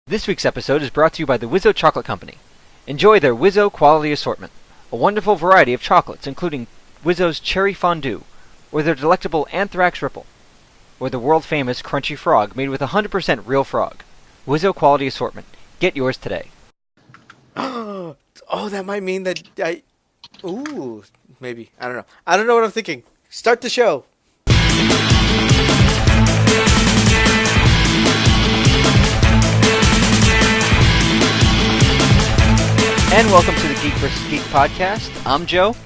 This week's episode is brought to you by the Wizzo Chocolate Company. Enjoy their Wizzo quality assortment. A wonderful variety of chocolates, including Wizzo's Cherry Fondue, or their delectable Anthrax Ripple, or the world-famous Crunchy Frog made with 100% real frog. Wizzo quality assortment. Get yours today. Oh, that might mean that Ooh, maybe. I don't know. I don't know what I'm thinking. Start the show. And welcome to the Geek vs. Geek Podcast. I'm Joe.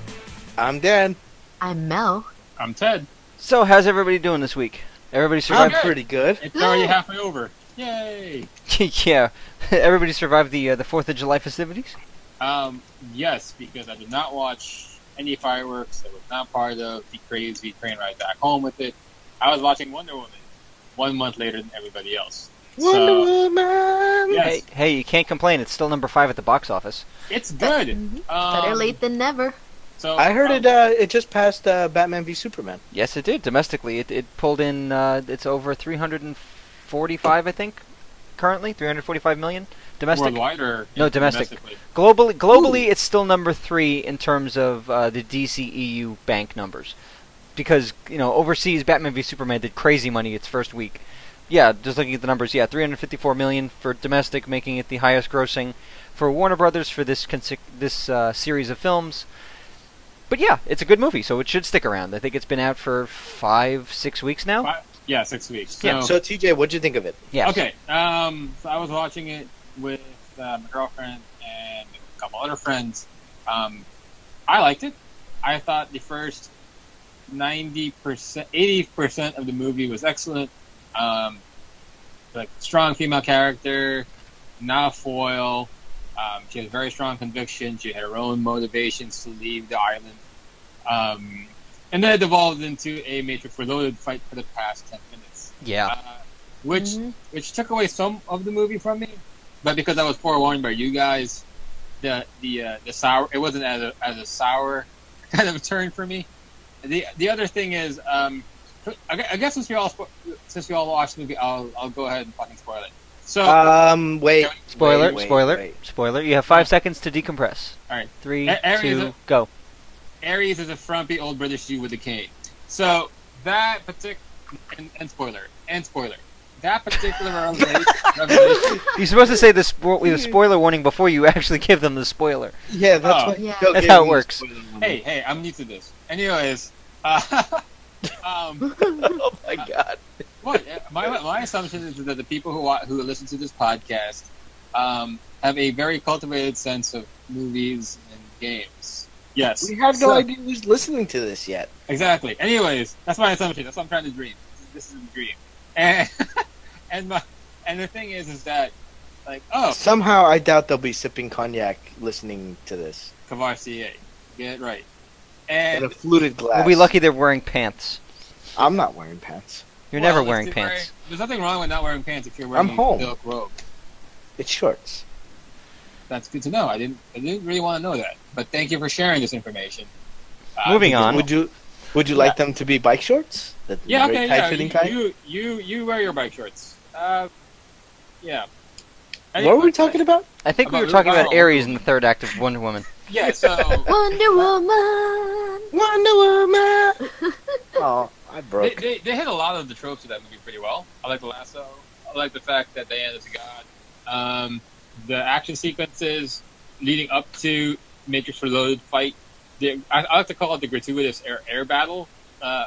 I'm Dan. I'm Mel. I'm Ted. So, how's everybody doing this week? Everybody survived? I'm pretty good. It's already halfway over. Yay! Yeah. Everybody survived the 4th of July festivities? Yes, because I did not watch any fireworks. I was not part of the crazy train ride back home with it. I was watching Wonder Woman 1 month later than everybody else. Wonder Woman! Yes. Hey, you can't complain. It's still number 5 at the box office. It's good. Better late than never. So I heard it just passed Batman v Superman. Yes, it did. Domestically, it pulled in, it's over 345, I think, currently. 345 million. Domestic. Worldwide or No, domestic. domestically? Globally, it's still number 3 in terms of the DCEU bank numbers. Because, overseas, Batman v Superman did crazy money its first week. Yeah, just looking at the numbers, 354 million for domestic, making it the highest grossing for Warner Brothers for this series of films. But yeah, it's a good movie, so it should stick around. I think it's been out for 5-6 weeks now. 6 weeks. Yeah. So TJ, what'd you think of it? Yeah. Okay. So I was watching it with my girlfriend and a couple other friends. I liked it. I thought the first 90%, 80% of the movie was excellent. Like strong female character, not a foil. She had a very strong conviction. She had her own motivations to leave the island. And then it evolved into a Matrix Reloaded fight for the past 10 minutes. Yeah. Which took away some of the movie from me. But because I was forewarned by you guys, the sour, it wasn't as a sour kind of a turn for me. The other thing is, I guess since we all watched the movie, I'll go ahead and fucking spoil it. So, wait. Spoiler. You have 5 seconds to decompress. All right. 3, 2, go. Ares is a frumpy old British Jew with a cane. So that particular and spoiler. That particular revelation. You're supposed to say the spoiler warning before you actually give them the spoiler. Yeah, that's That's how it works. Hey, I'm new to this. Anyways, oh my god. What my assumption is that the people who listen to this podcast have a very cultivated sense of movies and games. Yes. We have no idea who's listening to this yet. Exactly. Anyways, that's my assumption. That's what I'm trying to dream. This is a dream. And and the thing is that somehow I doubt they'll be sipping cognac listening to this. Cavassier. Get it right. In And a fluted glass. We'll be lucky they're wearing pants. I'm not wearing pants. You're never wearing pants. There's nothing wrong with not wearing pants if you're wearing I'm home. a silk robe. It's shorts. That's good to know. I didn't really want to know that, but thank you for sharing this information. Moving on. Would you like them to be bike shorts? Yeah, very okay, tight-fitting kind? You wear your bike shorts. Yeah. What were we talking about? I think we were talking about Ares in the third act of Wonder Woman. Yeah, so Wonder Woman! Wonder Woman! Oh, I broke. they hit a lot of the tropes of that movie pretty well. I like the lasso. I like the fact that they ended to God. The action sequences leading up to Matrix Reloaded fight. I like to call it the gratuitous air battle.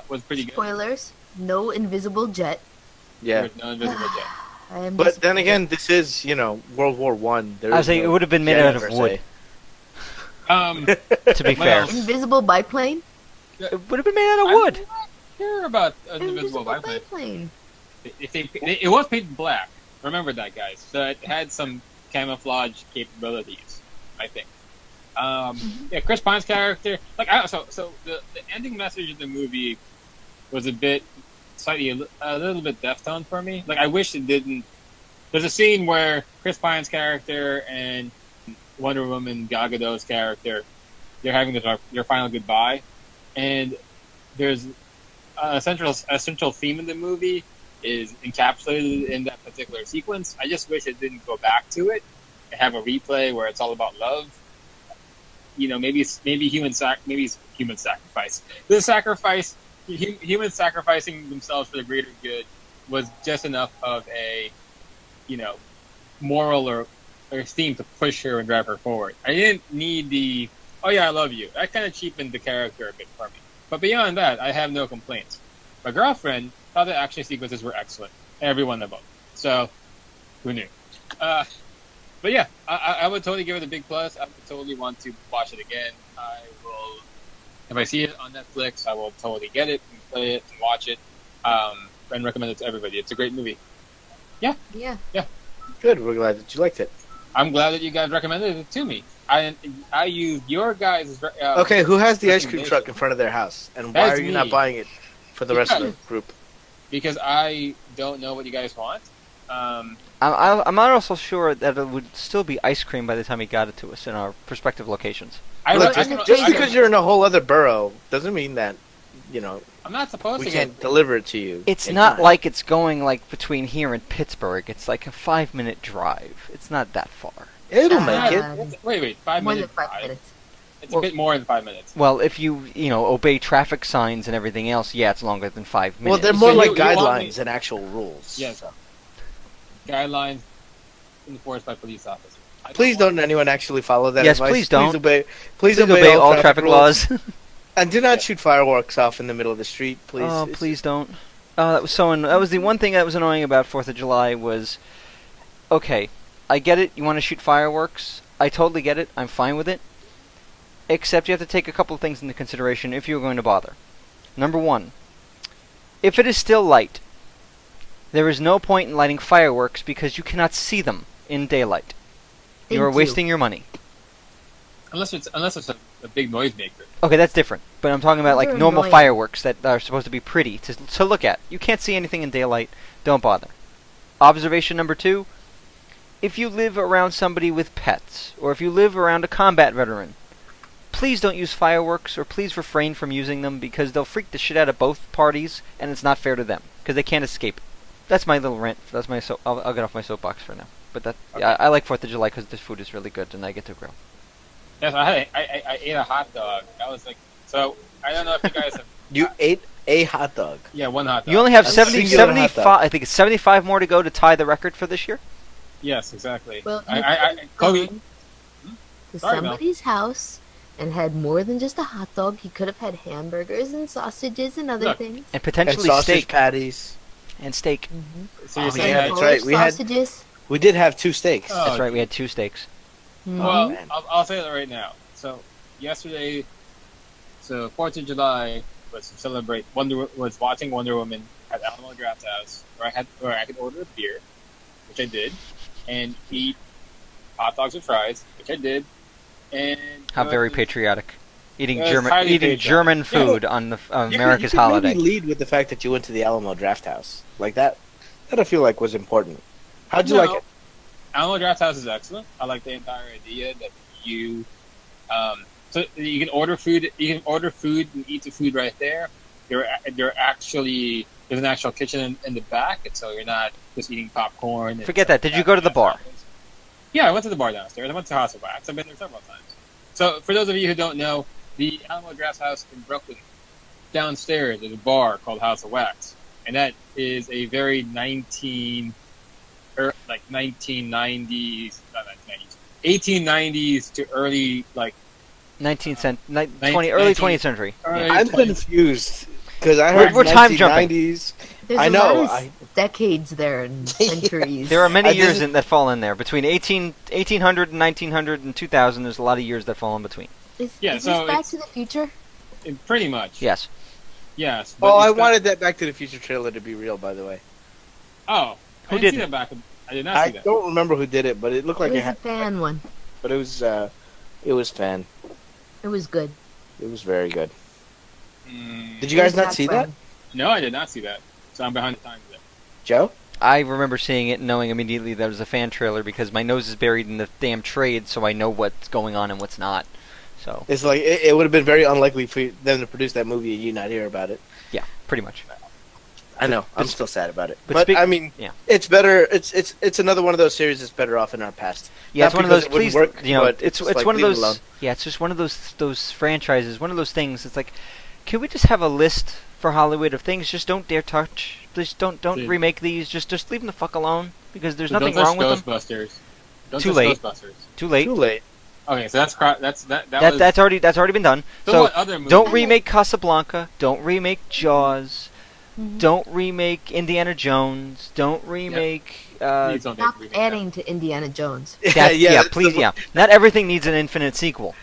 Was pretty good. Spoilers. No invisible jet. Yeah. There was no invisible jet. I am But then disappointed. again, this is, World War One. I was saying it would have been made out of wood. To be fair, Invisible biplane? it would have been made out of wood. I'm not sure about an invisible biplane. biplane. It was painted black. Remember that, guys. So it had some camouflage capabilities, I think. Yeah, Chris Pine's character, so the ending message of the movie was a little bit deftone for me. Like, I wish it didn't. There's a scene where Chris Pine's character and Wonder Woman Gal Gadot's character, they're having their final goodbye, and there's a central theme in the movie is encapsulated in that particular sequence. I just wish it didn't go back to it and have a replay where it's all about love. Maybe it's human sacrifice. The sacrifice, humans sacrificing themselves for the greater good, was just enough of a, moral or theme to push her and drive her forward. I didn't need the, oh yeah, I love you. That kind of cheapened the character a bit for me. But beyond that, I have no complaints. My girlfriend thought the action sequences were excellent. Every one of them. So, who knew? But yeah, I would totally give it a big plus. I would totally want to watch it again. I will, if I see it on Netflix, I will totally get it and play it and watch it, and recommend it to everybody. It's a great movie. Yeah. Good. We're glad that you liked it. I'm glad that you guys recommended it to me. I used your guys'. Okay, who has the ice cream truck in front of their house, and why That's are you not me. buying it for the rest of the group? Because I don't know what you guys want. I'm not also sure that it would still be ice cream by the time he got it to us in our respective locations. Look, just because you're in a whole other borough doesn't mean that, I'm not supposed we to can't deliver it to you. It's in not time. like it's going like between here and Pittsburgh. It's like a 5-minute drive. It's not that far. It'll Uh, make it. Wait, 5 More than minutes. 5 minutes. It's a bit more than 5 minutes. Well, if you obey traffic signs and everything else, yeah, it's longer than 5 Well, minutes. they're more So like you want guidelines me- than actual rules. Yes. Guidelines enforced by police officers. Please don't anyone actually follow that Yes, advice. please don't. Please obey all traffic laws. And do not shoot fireworks off in the middle of the street, please. Oh, please don't. That was that was the one thing that was annoying about 4th of July was, okay, I get it, you want to shoot fireworks. I totally get it. I'm fine with it. Except you have to take a couple of things into consideration if you're going to bother. Number one, if it is still light, there is no point in lighting fireworks because you cannot see them in daylight. You are Thank you. wasting your money. Unless it's a big noisemaker. Okay, that's different. But I'm talking about Those like are normal annoying. fireworks that are supposed to be pretty to look at. You can't see anything in daylight. Don't bother. Observation number 2. If you live around somebody with pets, or if you live around a combat veteran, please don't use fireworks, or please refrain from using them, because they'll freak the shit out of both parties, and it's not fair to them, because they can't escape. That's my little rant. That's my I'll get off my soapbox for now. But that yeah, I like 4th of July because this food is really good, and I get to grill. Yes, I ate a hot dog. That was like, so I don't know if you guys have. You ate a hot dog. Yeah, one hot dog. You only have A 70, singular hot 75. dog. I think it's 75 more to go to tie the record for this year. Yes, exactly. Well, Kobe. to Sorry, Mel. somebody's house and had more than just a hot dog. He could have had hamburgers and sausages and other Look, things. And And potentially sausage steak. patties. And steak. So you're Oh, saying yeah, that- that's right. We had- sausages. We did have 2 steaks. Oh, That's right, we had 2 steaks. Well, man. I'll say that right now. So yesterday, 4th of July was to celebrate. Was watching Wonder Woman at Alamo Draft House, where I could order a beer, which I did, and eat hot dogs with fries, which I did, and How very patriotic. Eating It was German highly eating patriotic. German Yeah, food on the America's you could holiday. Maybe lead with the fact that you went to the Alamo Draft House. Like that I feel like was important. How'd you like it? Alamo Draft House is excellent. I like the entire idea that you, so you can order food. You can order food and eat the food right there. There's an actual kitchen in the back, and so you're not just eating popcorn. and Forget stuff that. Did like you go to the bar? Yeah, I went to the bar downstairs. I went to House of Wax. I've been there several times. So for those of you who don't know, the Alamo Draft House in Brooklyn, downstairs there's a bar called House of Wax, and that is a very 1990s, not 1990s, 1890s to early early 20th century. early I'm 20s. confused because I heard We're time jumping. 1990s. There's I a know. lot of decades there and centuries. There are many I years didn't- that fall in there. Between 1800 and 1900 and 2000, there's a lot of years that fall in between. Is Yeah, this so Back it's- to the Future? Pretty much. Yes. Yes. but Oh, I it's got- wanted that Back to the Future trailer to be real, by the way. Oh, Who I didn't did see it? that back. I did not I see that. don't remember who did it, but it looked like it it was a had. fan one. But it was fan. It was good. It was very good. Mm, Did you guys It was not see that, fun. No, I did not see that. So I'm behind the times there. Joe? I remember seeing it and knowing immediately that it was a fan trailer because my nose is buried in the damn trade, so I know what's going on and what's not. So, It's like it would have been very unlikely for them to produce that movie and you not hear about it. yeah, pretty much. I know. I'm still sad about it. but But, speak- I mean, yeah. it's better. It's another one of those series that's better off in our past. Yeah, it's Not one of those. because it wouldn't Please, work, you know, but it's just like, one of leave it alone. those. Yeah, it's just one of those franchises. One of those things. It's like, can we just have a list for Hollywood of things? Just don't dare touch. Please don't Dude. remake these. Just leave them the fuck alone because there's So nothing don't wrong touch with them. Ghostbusters. Don't Too touch late. Ghostbusters. Too late. Too late. Okay, so that was. That's already been done. So what other movies? Don't remake Casablanca. Don't remake Jaws. Mhm. Don't remake Indiana Jones. Don't remake. Please don't Stop remake adding to Indiana Jones. Yeah, that's please, the- yeah. Not everything needs an infinite sequel.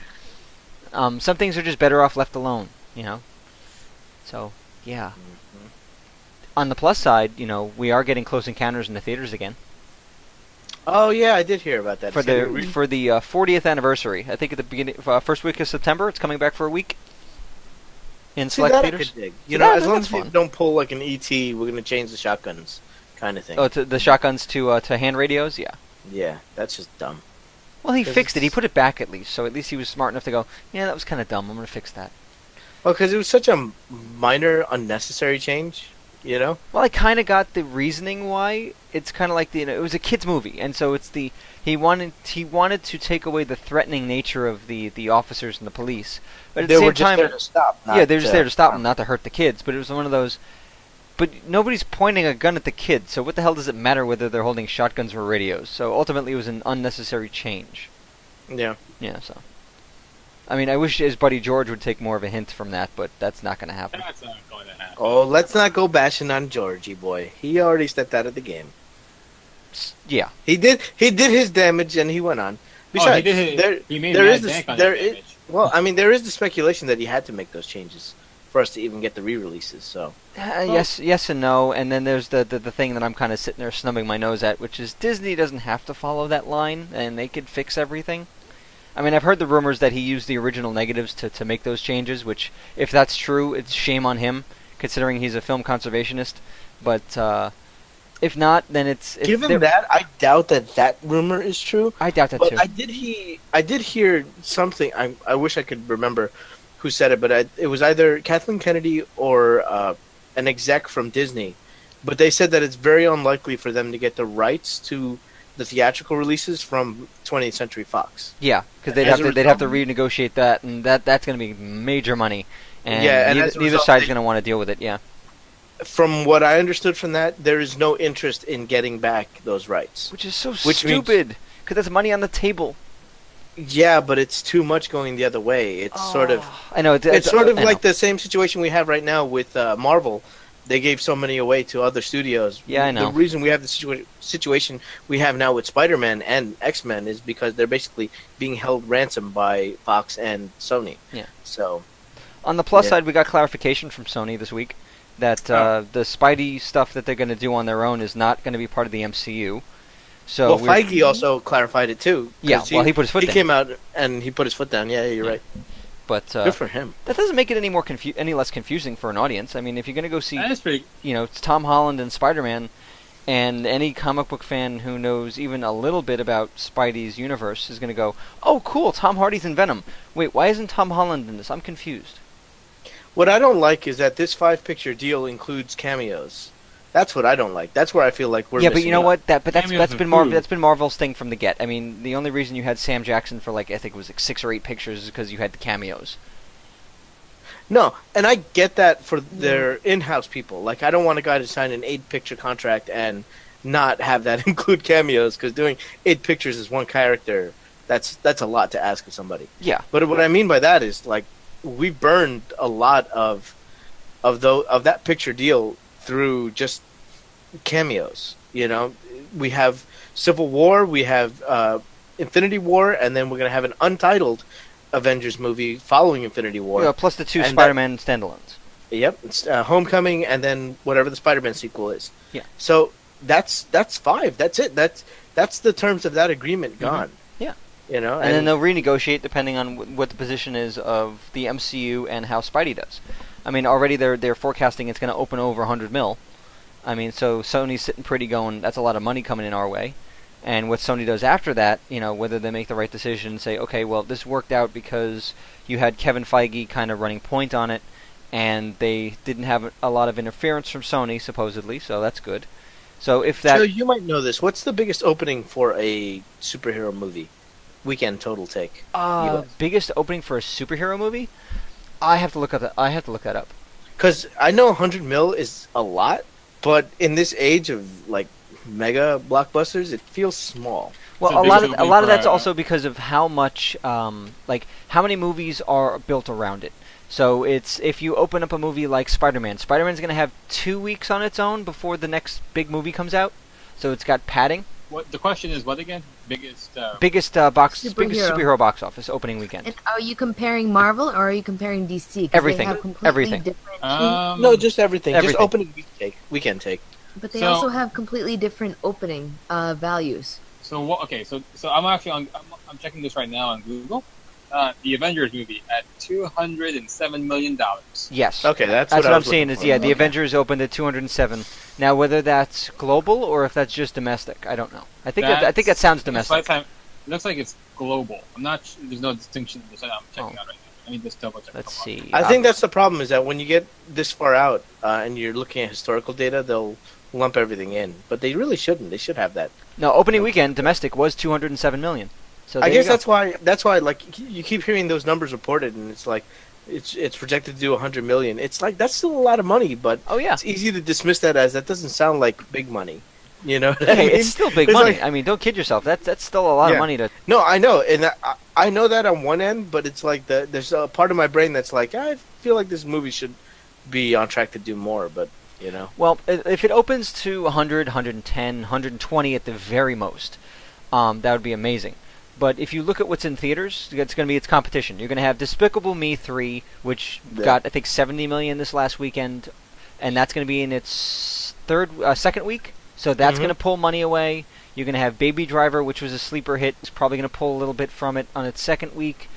Some things are just better off left alone, you know. So, yeah. On the plus side, you know, we are getting Close Encounters in the theaters again Oh yeah, I did hear about that. for It's getting the 40th anniversary. I think at the beginning, first week of September, it's coming back for a week in See, select that I theaters. could dig. See, You know, as that's long as fun. you don't pull like an ET, we're gonna change the shotguns, kind of thing. Oh, to the shotguns to hand radios, yeah. Yeah, that's just dumb. Well, he 'Cause fixed it. He it's- put it back at least, so at least he was smart enough to go, yeah, that was kind of dumb. I'm gonna fix that. Well, because it was such a minor, unnecessary change. You know. Well, I kind of got the reasoning why. It's kind of like it was a kids movie, and so it's he wanted to take away the threatening nature of the officers and the police, but at They the same were just time, there to stop. yeah, they're just there to stop them, not to hurt the kids. But it was one of those. But nobody's pointing a gun at the kids, so what the hell does it matter whether they're holding shotguns or radios? So ultimately, it was an unnecessary change. Yeah. Yeah. So, I mean, I wish his buddy George would take more of a hint from that, but that's not going to happen. That's not going to happen. Oh, let's not go bashing on Georgie boy. He already stepped out of the game. Yeah. He did his damage and he went on. Besides, He made there mad is this- bank on there that is- damage. well, I mean, there is the speculation that he had to make those changes for us to even get the re-releases. So Yes and no, and then there's the thing that I'm kind of sitting there snubbing my nose at, which is Disney doesn't have to follow that line, and they could fix everything. I mean, I've heard the rumors that he used the original negatives to make those changes, which, if that's true, it's shame on him, considering he's a film conservationist. But if not, then it's given that, I doubt that rumor is true. I doubt that But too. I did hear something. I wish I could remember who said it, but it was either Kathleen Kennedy or an exec from Disney. But they said that it's very unlikely for them to get the rights to the theatrical releases from 20th Century Fox. Yeah, because they'd As have a to result- renegotiate that, and that's going to be major money. And Yeah, and neither, as a neither result, side's they- going to want to deal with it. Yeah, From what I understood from that, there is no interest in getting back those rights. which is so Which means- stupid, because that's money on the table. Yeah, but it's too much going the other way. It's sort of I know it's sort of I know. like the same situation we have right now with Marvel. They gave so many away to other studios. Yeah, I know. The reason we have the situation we have now with Spider-Man and X-Men is because they're basically being held ransom by Fox and Sony. Yeah. So, On the plus Yeah. side, we got clarification from Sony this week that the Spidey stuff that they're going to do on their own is not going to be part of the MCU. So well, we're- Feige also clarified it too. 'cause Yeah, well, he put his foot He down. came out and he put his foot down. Yeah, you're Yeah. right. but Good for him. that doesn't make it any less confusing for an audience. I mean, if you're going to go see, That is pretty. it's Tom Holland and Spider-Man, and any comic book fan who knows even a little bit about Spidey's universe is going to go, "Oh, cool! Tom Hardy's in Venom. Wait, why isn't Tom Holland in this? I'm confused." What I don't like is that this 5-picture deal includes cameos. That's what I don't like. That's where I feel like we're Yeah, but missing you know out. what? That's Cameos been of who? that's been Marvel's thing from the get. I mean, the only reason you had Sam Jackson for I think it was 6 or 8 pictures is because you had the cameos. No, and I get that for their in-house people. Like, I don't want a guy to sign an 8-picture contract and not have that include cameos, because doing 8 pictures is one character. That's a lot to ask of somebody. Yeah. But what I mean by that is, like, we burned a lot of that picture deal through just cameos. You know, we have Civil War, we have Infinity War, and then we're gonna have an untitled Avengers movie following Infinity War. Yeah, plus the 2 And Spider-Man standalones. Yep, it's Homecoming, and then whatever the Spider-Man sequel is. Yeah. So that's 5. That's it. That's the terms of that agreement gone. Yeah. You know, And then they'll renegotiate depending on what the position is of the MCU and how Spidey does. I mean, already they're forecasting it's going to open over 100 mil. I mean, so Sony's sitting pretty going, that's a lot of money coming in our way. And what Sony does after that, whether they make the right decision and say, okay, well, this worked out because you had Kevin Feige kind of running point on it, and they didn't have a lot of interference from Sony, supposedly, so that's good. So if that... So you might know this. What's the biggest opening for a superhero movie? Weekend total take. Biggest opening for a superhero movie? I have to look up. I have to look that up. Because I know 100 mil is a lot, but in this age of like mega blockbusters, it feels small. Well, So a lot of that's for, also because of how much, like how many movies are built around it. So it's if you open up a movie like Spider-Man, Spider-Man's going to have 2 weeks on its own before the next big movie comes out. So it's got padding. What the question is? What again? Biggest. Biggest superhero box office opening weekend. And are you comparing Marvel or are you comparing DC? 'Cause Everything. They have completely Everything. different No, just everything. Everything. Just opening weekend take. but they So- also have completely different opening values. So what? Okay, so I'm actually I'm checking this right now on Google. The Avengers movie at $207 million. Yes. Okay, that's That's what what I'm was saying. looking Is for. the Avengers opened at 207. Now, whether that's global or if that's just domestic, I don't know. I think that sounds domestic. It looks like it's global. I'm not. There's no distinction in this. I'm checking out right now. Let me just double check. Let's see. I think that's the problem is that when you get this far out and you're looking at historical data, they'll lump everything in. But they really shouldn't. They should have that. No, opening weekend domestic was 207 million. So I there guess you go. that's why like you keep hearing those numbers reported, and it's like it's projected to do 100 million. It's like that's still a lot of money, but Oh yeah. it's easy to dismiss that as that doesn't sound like big money. You know what I Hey, mean? it's still big It's money. like- I mean, don't kid yourself. That's still a lot of Yeah. money to. No, I know, and I know that on one end, but it's like there's a part of my brain that's like I feel like this movie should be on track to do more, but you know. Well, if it opens to 100, 110, 120 at the very most, that would be amazing. But if you look at what's in theaters, it's going to be its competition. You're going to have Despicable Me 3, which Yeah. got I think 70 million this last weekend, and that's going to be in its second week. So that's Mhm. going to pull money away. You're going to have Baby Driver, which was a sleeper hit. It's probably going to pull a little bit from it on its second week.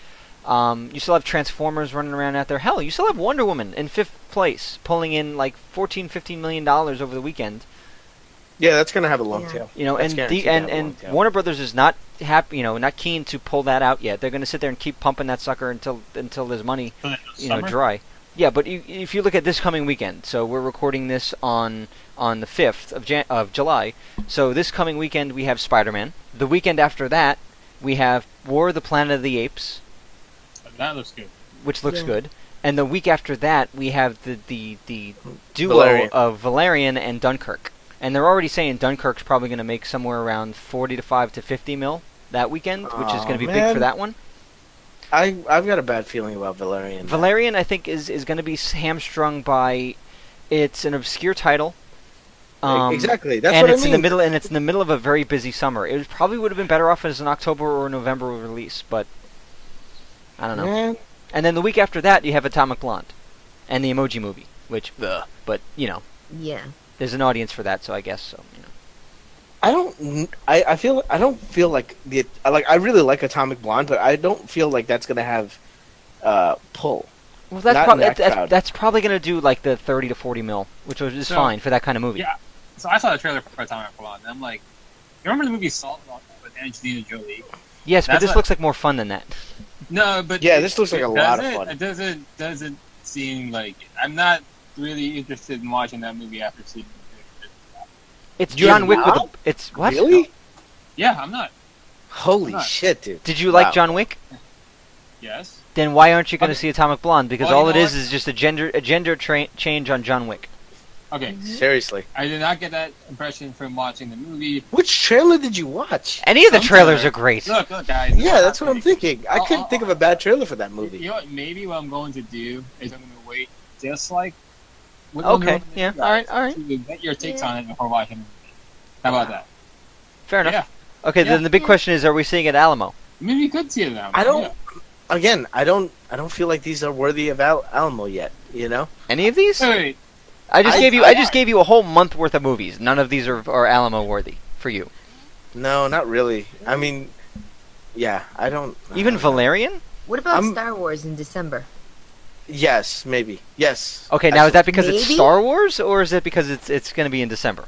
You still have Transformers running around out there. Hell, you still have Wonder Woman in 5th place, pulling in like $14-15 million over the weekend. Yeah, that's gonna have a long Yeah. tail. You know, That's and guaranteed to have a long and tail. Warner Brothers is not happy. You know, not keen to pull that out yet. They're going to sit there and keep pumping that sucker until there's money, Summer? dry. Yeah, but if you look at this coming weekend, so we're recording this on the 5th of July. So this coming weekend we have Spider-Man. The weekend after that we have War of the Planet of the Apes, That looks good. which looks Yeah. good. And the week after that we have the duo Valerian. of Valerian and Dunkirk. And they're already saying Dunkirk's probably going to make somewhere around 45 to 50 mil that weekend, which is going to be big man. for that one. I've got a bad feeling about Valerian. Valerian, I think, is going to be hamstrung by it's an obscure title. Exactly. That's and what it's I mean. in the middle, and it's in the middle of a very busy summer. It probably would have been better off as an October or November release, but I don't know. Man, And then the week after that, you have Atomic Blonde and the Emoji Movie, which, but you know, Yeah. there's an audience for that, so I guess so. You know. I don't feel like I really like Atomic Blonde, but I don't feel like that's gonna have pull. Well, that's Not probably in that crowd. that's probably going to do like the 30 to 40 mil, which is So- fine for that kind of movie. Yeah. So I saw the trailer for Atomic Blonde, and I'm like, you remember the movie Salt with Angelina Jolie? Yes, but That's this what- looks like more fun than that. No, but Yeah, this looks like a lot of doesn't- fun. It doesn't seem like I'm not really interested in watching that movie after seeing it. It's You're John Wick with not? it's what? Really? Yeah, I'm not. Holy Not. shit, dude! Did you like Wow. John Wick? Yes. Then why aren't you going to Okay. see Atomic Blonde? Because Well, you all it know is what? is just a gender change on John Wick. Okay. Seriously, I did not get that impression from watching the movie. which trailer did you watch? Any of the Some trailers trailer. are great. Look, guys. Yeah, that's what I'm thinking. I I'll- couldn't think of a bad trailer for that movie. You know what? Maybe what I'm going to do is I'm going to wait just like. what Okay, I'm doing with yeah, you guys all right. To get your takes on it before watching the movie. How about that? Fair enough. Yeah. Okay, Yeah. then the big question is, are we seeing it at Alamo? Maybe you could see it now. I don't. Yeah. Again, I don't feel like these are worthy of Alamo yet. You know? Any of these? Wait. I just I- gave you a whole month worth of movies. None of these are Alamo worthy for you. No, not really. I mean, yeah, I don't. Even Valerian? What about I'm- Star Wars in December? Yes, maybe. Yes. Okay, now is that because it's Maybe? Star Wars, or is it because it's going to be in December?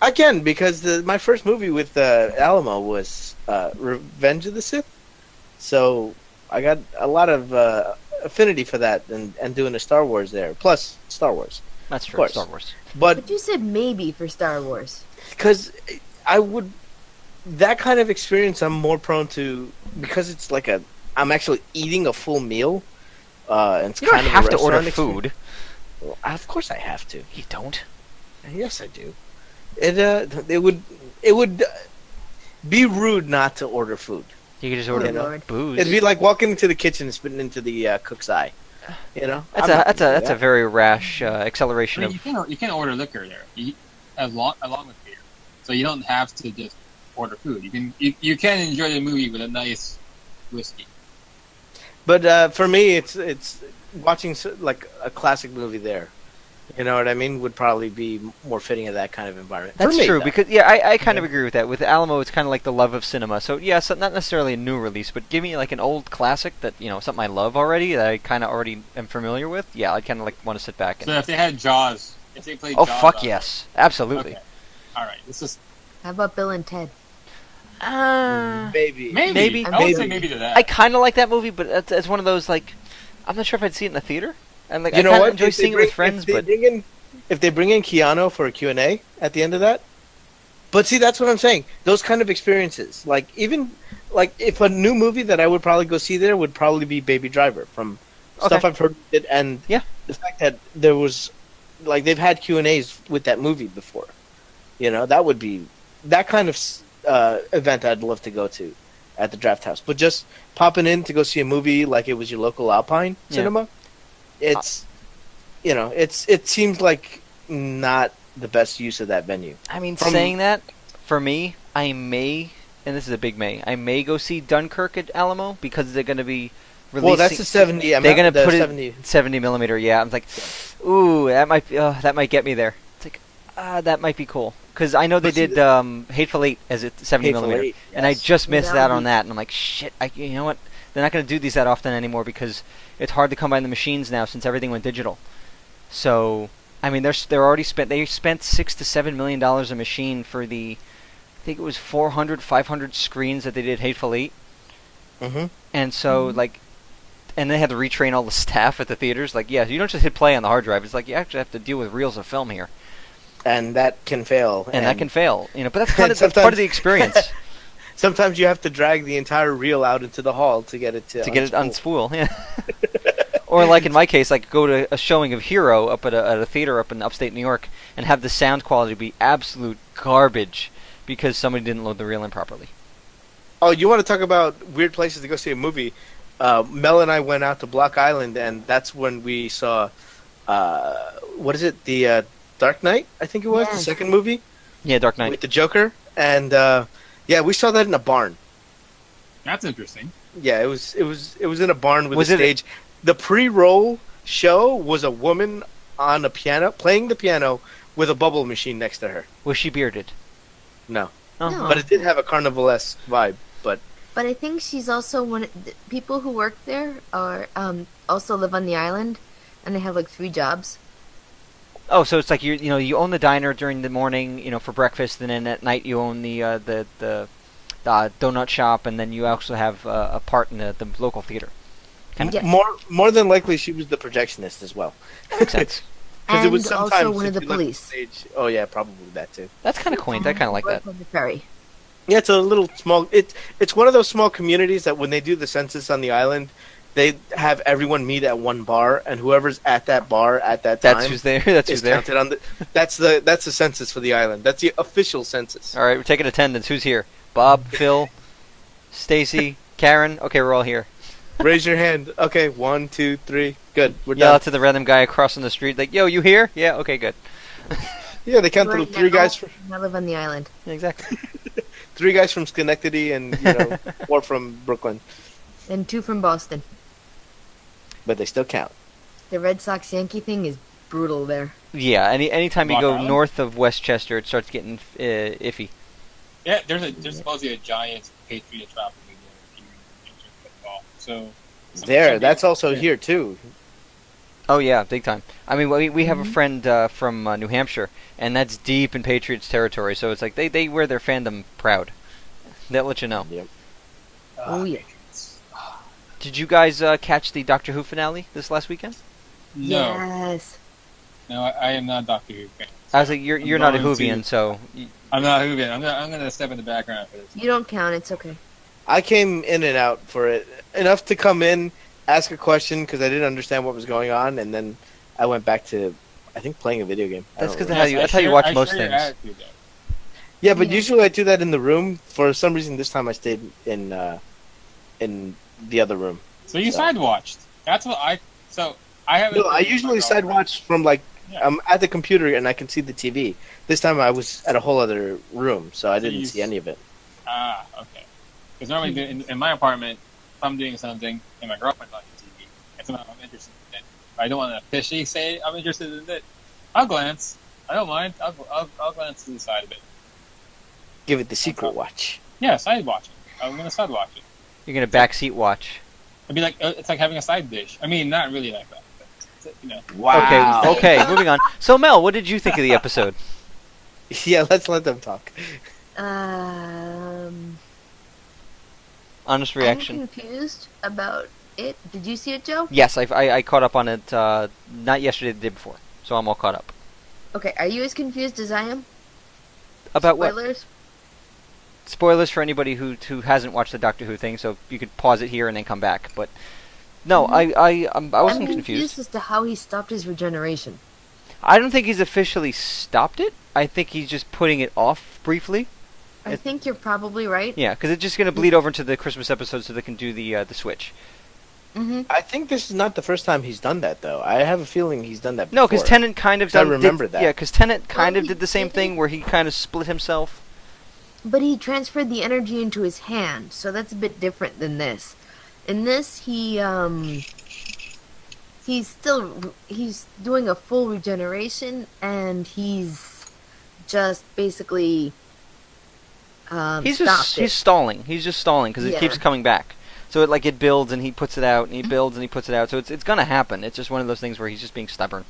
Again, because my first movie with Alamo was Revenge of the Sith, so I got a lot of affinity for that and doing a Star Wars there. Plus Star Wars, That's of true. course. Star Wars. But you said maybe for Star Wars. Because I would that kind of experience I'm more prone to because it's like I'm actually eating a full meal. And it's You don't kind have of a to order restaurant food. Well, of course I have to. You don't. Yes, I do. It would be rude not to order food. You could just order Lord. booze. It'd be like walking into the kitchen and spitting into the cook's eye. You know, That's a very rash acceleration I mean, you can't order liquor there, along with beer, so you don't have to just order food. You can enjoy the movie with a nice whiskey. But for me, it's watching like a classic movie there. You know what I mean? Would probably be more fitting of that kind of environment. That's for me, true though. because I kind of agree with that. With Alamo, it's kind of like the love of cinema. So yeah, so not necessarily a new release, but give me like an old classic that something I love already that I kind of already am familiar with. Yeah, I'd kind of like want to sit back and. So if they had Jaws, if they played Oh Jaws fuck on- yes, absolutely. Okay. All right, this is How about Bill and Ted? Maybe. Maybe. I would say maybe to that. I kind of like that movie, but it's one of those like I'm not sure if I'd see it in the theater. And like You I know kind of what? enjoy If they seeing it bring- with friends, if they but bring in, if they bring in Keanu for a Q&A at the end of that. But see, that's what I'm saying. Those kind of experiences, like even like if a new movie that I would probably go see there would probably be Baby Driver from stuff Okay. I've heard, and Yeah. the fact that there was like they've had Q&As with that movie before. That would be that kind of event I'd love to go to at the Draft House. But just popping in to go see a movie like it was your local Alpine Yeah. cinema, it seems like not the best use of that venue. I mean, From- saying that, for me, I may, and this is a big may, I may go see Dunkirk at Alamo because they're going to be releasing. Well, that's the 70. They're going to the put 70. it 70 millimeter. Yeah, I'm like, ooh, that might get me there. It's like, that might be cool because I know they did Hateful Eight as it 70 Hateful millimeter, Eight, and I yes. just missed Yeah. out on that, and I'm like, shit, you know what? They're not going to do these that often anymore because it's hard to come by the machines now since everything went digital. So, I mean, they're already spent. They spent $6 to $7 million a machine for I think it was 400, 500 screens that they did Hateful Eight, Mm-hmm. and so and they had to retrain all the staff at the theaters. Like, yeah, you don't just hit play on the hard drive. It's like you actually have to deal with reels of film here, And that can fail. and that can fail. But that's kind of sometimes- part of the experience Sometimes you have to drag the entire reel out into the hall to get it to get it unspool. unspool. Yeah. Or like in my case, like go to a showing of Hero up at a theater up in upstate New York and have the sound quality be absolute garbage because somebody didn't load the reel in properly. Oh, you want to talk about weird places to go see a movie? Mel and I went out to Block Island, and that's when we saw, what is it, the Dark Knight, I think it was, the Yes. second movie Yeah, Dark Knight. with the Joker. And, yeah, we saw that in a barn. That's interesting. Yeah, it was in a barn with Was a it- stage. The pre-roll show was a woman on a piano, playing the piano with a bubble machine next to her. Was she bearded? No. Oh. No. But it did have a carnivalesque vibe, but... But I think she's also people who work there are also live on the island, and they have like 3 jobs. Oh, so it's like you own the diner during the morning, for breakfast, and then at night you own the donut shop, and then you also have a part in the local theater. Yes. More than likely, she was the projectionist as well. That makes sense. Because it was And also sometimes one of if the you look at police. stage- oh yeah, probably that too. That's kind of quaint. I kind of like that. Work on the ferry. Yeah, it's a little small. It's one of those small communities that when they do the census on the island, they have everyone meet at one bar, and whoever's at that bar at that time That's who's there. That's is who's there. counted on the. That's the census for the island. That's the official census. All right, we're taking attendance. Who's here? Bob, Phil, Stacy, Karen. Okay, we're all here. Raise your hand. Okay, 1, 2, 3. Good. We're Yell done. out to the random guy across on the street, like, "Yo, you here? Yeah, okay, good." Yeah, they count the Right 3 now, guys. I live on the island. Yeah, exactly. 3 guys from Schenectady and 4 from Brooklyn, And 2 from Boston. but they still count. The Red Sox Yankee thing is brutal there. Yeah, anytime you Block go Island? north of Westchester, it starts getting iffy. Yeah, there's supposedly a giant Patriots rivalry there if you're into football. So That's also yeah. here too. Oh yeah, big time. I mean, we have a Mhm. friend from New Hampshire, and that's deep in Patriots territory. So it's like they wear their fandom proud. They'll let you know. Yep. Oh, yeah. Patriots. Did you guys catch the Doctor Who finale this last weekend? No, Yes. no, I am not a Doctor Who fan. I was like, you're not a Whovian, so I'm not a Who fan. I'm gonna step in the background for this. You don't count. It's okay. I came in and out for it enough to come in, ask a question because I didn't understand what was going on, and then I went back to, I think, playing a video game. That's because because that's how you watch I most share your things. attitude, though. yeah, but Yeah. usually I do that in the room. For some reason, this time I stayed in the other room. So you So- side watched. That's what I. So I have. No, I usually side watch from like Yeah. I'm at the computer and I can see the TV. This time I was at a whole other room, so I didn't you- see any of it. Ah, okay. Because normally in my apartment, if I'm doing something and my girlfriend's watching TV, and somehow I'm interested in it, but I don't want to officially say I'm interested in it, I'll glance. I don't mind. I'll glance to the side of it. Give it the secret watch. Yeah, side watching. I'm gonna side watch it. You're gonna backseat watch. It'd be like it's like having a side dish. I mean, not really like that, but you know. Wow. Okay, moving on. So Mel, what did you think of the episode? Yeah, let's let them talk. Honest reaction. I'm confused about it. Did you see it, Joe? Yes, I caught up on it not yesterday, the day before, so I'm all caught up. Okay. Are you as confused as I am? About what? Spoilers? Spoilers for anybody who hasn't watched the Doctor Who thing, so you could pause it here and then come back. But no, I wasn't I'm confused. as to how he stopped his regeneration. I don't think he's officially stopped it. I think he's just putting it off briefly. I think you're probably right. Yeah, because it's just going to bleed over into the Christmas episode, so they can do the switch. Mm-hmm. I think this is not the first time he's done that, though. I have a feeling he's done that before. No, because Tennant kind of I done. remember that. Yeah, because Tennant kind Well, of he did the same did. thing where he kind of split himself. But he transferred the energy into his hand, so that's a bit different than this. In this, he's doing a full regeneration, and he's just basically stopped it. He's stalling. He's just stalling because it Yeah. keeps coming back. So it builds and he puts it out and he builds and he puts it out. So it's gonna happen. It's just one of those things where he's just being stubborn.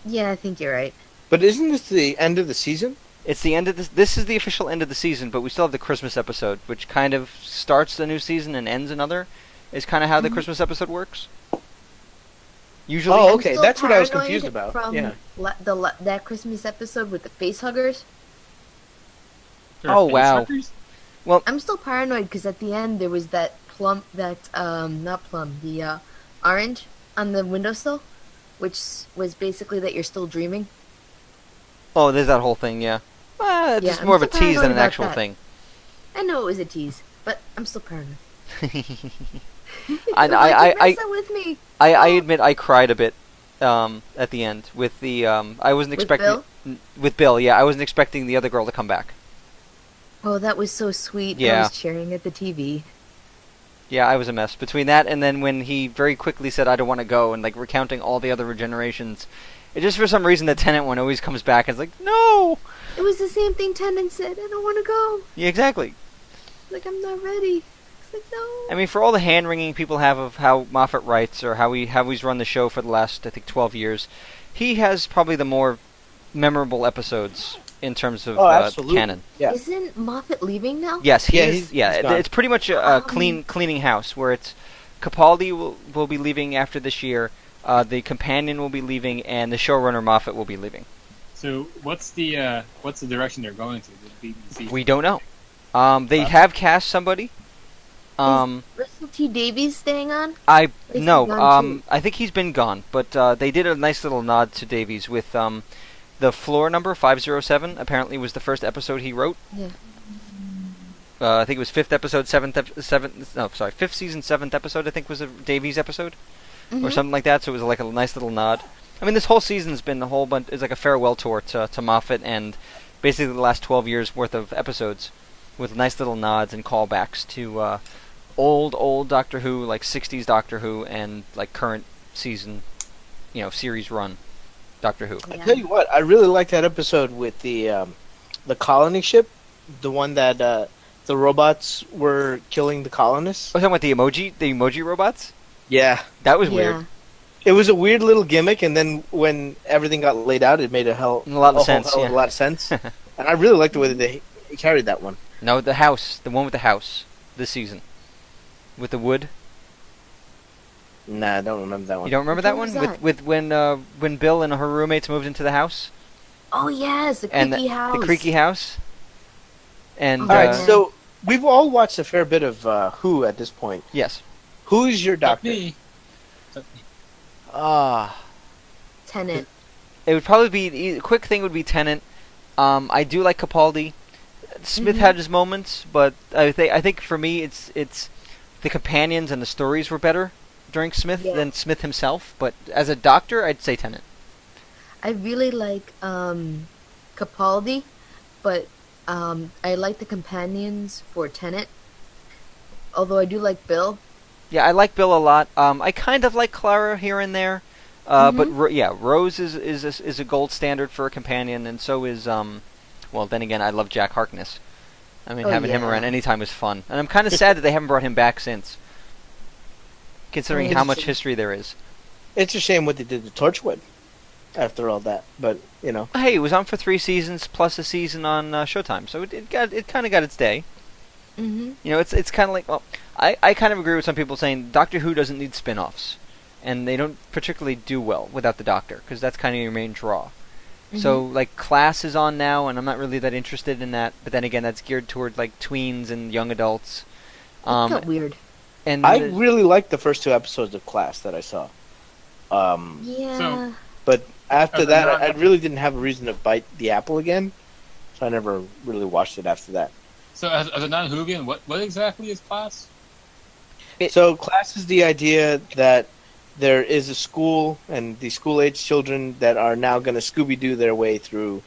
Yeah, I think you're right. But isn't this the end of the season? It's the end of this. This is the official end of the season, but we still have the Christmas episode, which kind of starts the new season and ends another. Is kind of how the Christmas episode works. Usually, Oh, I'm okay, still that's what I was paranoid confused about. From Yeah. that Christmas episode with the face huggers. Oh, wow. I'm still paranoid because at the end there was that the orange on the windowsill, which was basically that you're still dreaming. oh, there's that whole thing. Yeah, it's Yeah, just I'm more of a still tease than paranoid an about actual that. thing. I know it was a tease, but I'm still paranoid. I Don't mess that with me. I admit I cried a bit at the end with the I wasn't With expecting Bill? with Bill. Yeah, I wasn't expecting the other girl to come back. Oh, that was so sweet. I Yeah. was cheering at the TV. Yeah, I was a mess between that and then when he very quickly said I don't want to go and like recounting all the other regenerations. It just for some reason the Tenant one always comes back and it's like no. It was the same thing Tennant said. I don't want to go. Yeah, exactly. Like, I'm not ready. It's like, no. I mean, for all the hand wringing people have of how Moffat writes or how he's run the show for the last I think 12 years, he has probably the more memorable episodes in terms of absolutely. canon. Yeah. Isn't Moffat leaving now? Yes, Yeah, he's he's gone. it's pretty much a cleaning house where it's Capaldi will be leaving after this year, the companion will be leaving, and the showrunner Moffat will be leaving. So what's the direction they're going to? The BBC? We don't know. They have cast somebody. Russell T Davies staying on? I Or is he no. gone too? I think he's been gone, but they did a nice little nod to Davies with the floor number 507. Apparently, was the first episode he wrote. Yeah. I think it was fifth season, seventh episode. I think was a Davies episode or something like that. So it was like a nice little nod. I mean, this whole season's been the whole bunch. It's like a farewell tour to Moffat and basically the last 12 years worth of episodes with nice little nods and callbacks to old Doctor Who, like 60s Doctor Who, and like current season, series run Doctor Who. I tell you what, I really liked that episode with the colony ship, the one that the robots were killing the colonists. Oh, talking about the emoji robots? Yeah, That was weird. it was a weird little gimmick, and then when everything got laid out, it made a lot of sense. a lot of sense. And I really liked the way that they carried that one. No, the one with the house, this season, with the wood. Nah, I don't remember that one. You don't remember Which that one one? was that? With when Bill and her roommates moved into the house Oh yes, the and creaky house. the creaky house. And All All right, man. so we've all watched a fair bit of Who at this point. yes. Who's your doctor? Me. Tenet. It would probably be a quick thing. Would be Tennant. I do like Capaldi. Smith Mhm. had his moments, but I think for me it's the companions and the stories were better during Smith Yeah. than Smith himself. But as a doctor, I'd say Tennant. I really like Capaldi, but I like the companions for Tenet. Although I do like Bill. Yeah, I like Bill a lot. I kind of like Clara here and there, but Rose is a gold standard for a companion, and so is well, then again, I love Jack Harkness. I mean, Oh, having him yeah. around anytime is fun, and I'm kind of sad that they haven't brought him back since, considering how much history there is. It's a shame what they did to Torchwood after all that, but you know. Hey, it was on for 3 seasons plus a season on Showtime, so it kind of got its day. Mm-hmm. You know, it's kind of like, well, I kind of agree with some people saying Doctor Who doesn't need spin-offs, and they don't particularly do well without the Doctor, because that's kind of your main draw. So, like, Class is on now, and I'm not really that interested in that, but then again, that's geared toward, like, tweens and young adults. It got weird. And I really liked the first 2 episodes of Class that I saw. Yeah. So- But after Okay, that, now- I really didn't have a reason to bite the apple again, so I never really watched it after that. So as a non-Whovian, what exactly is Class? So Class is the idea that there is a school, and the school-age children that are now going to Scooby-Doo their way through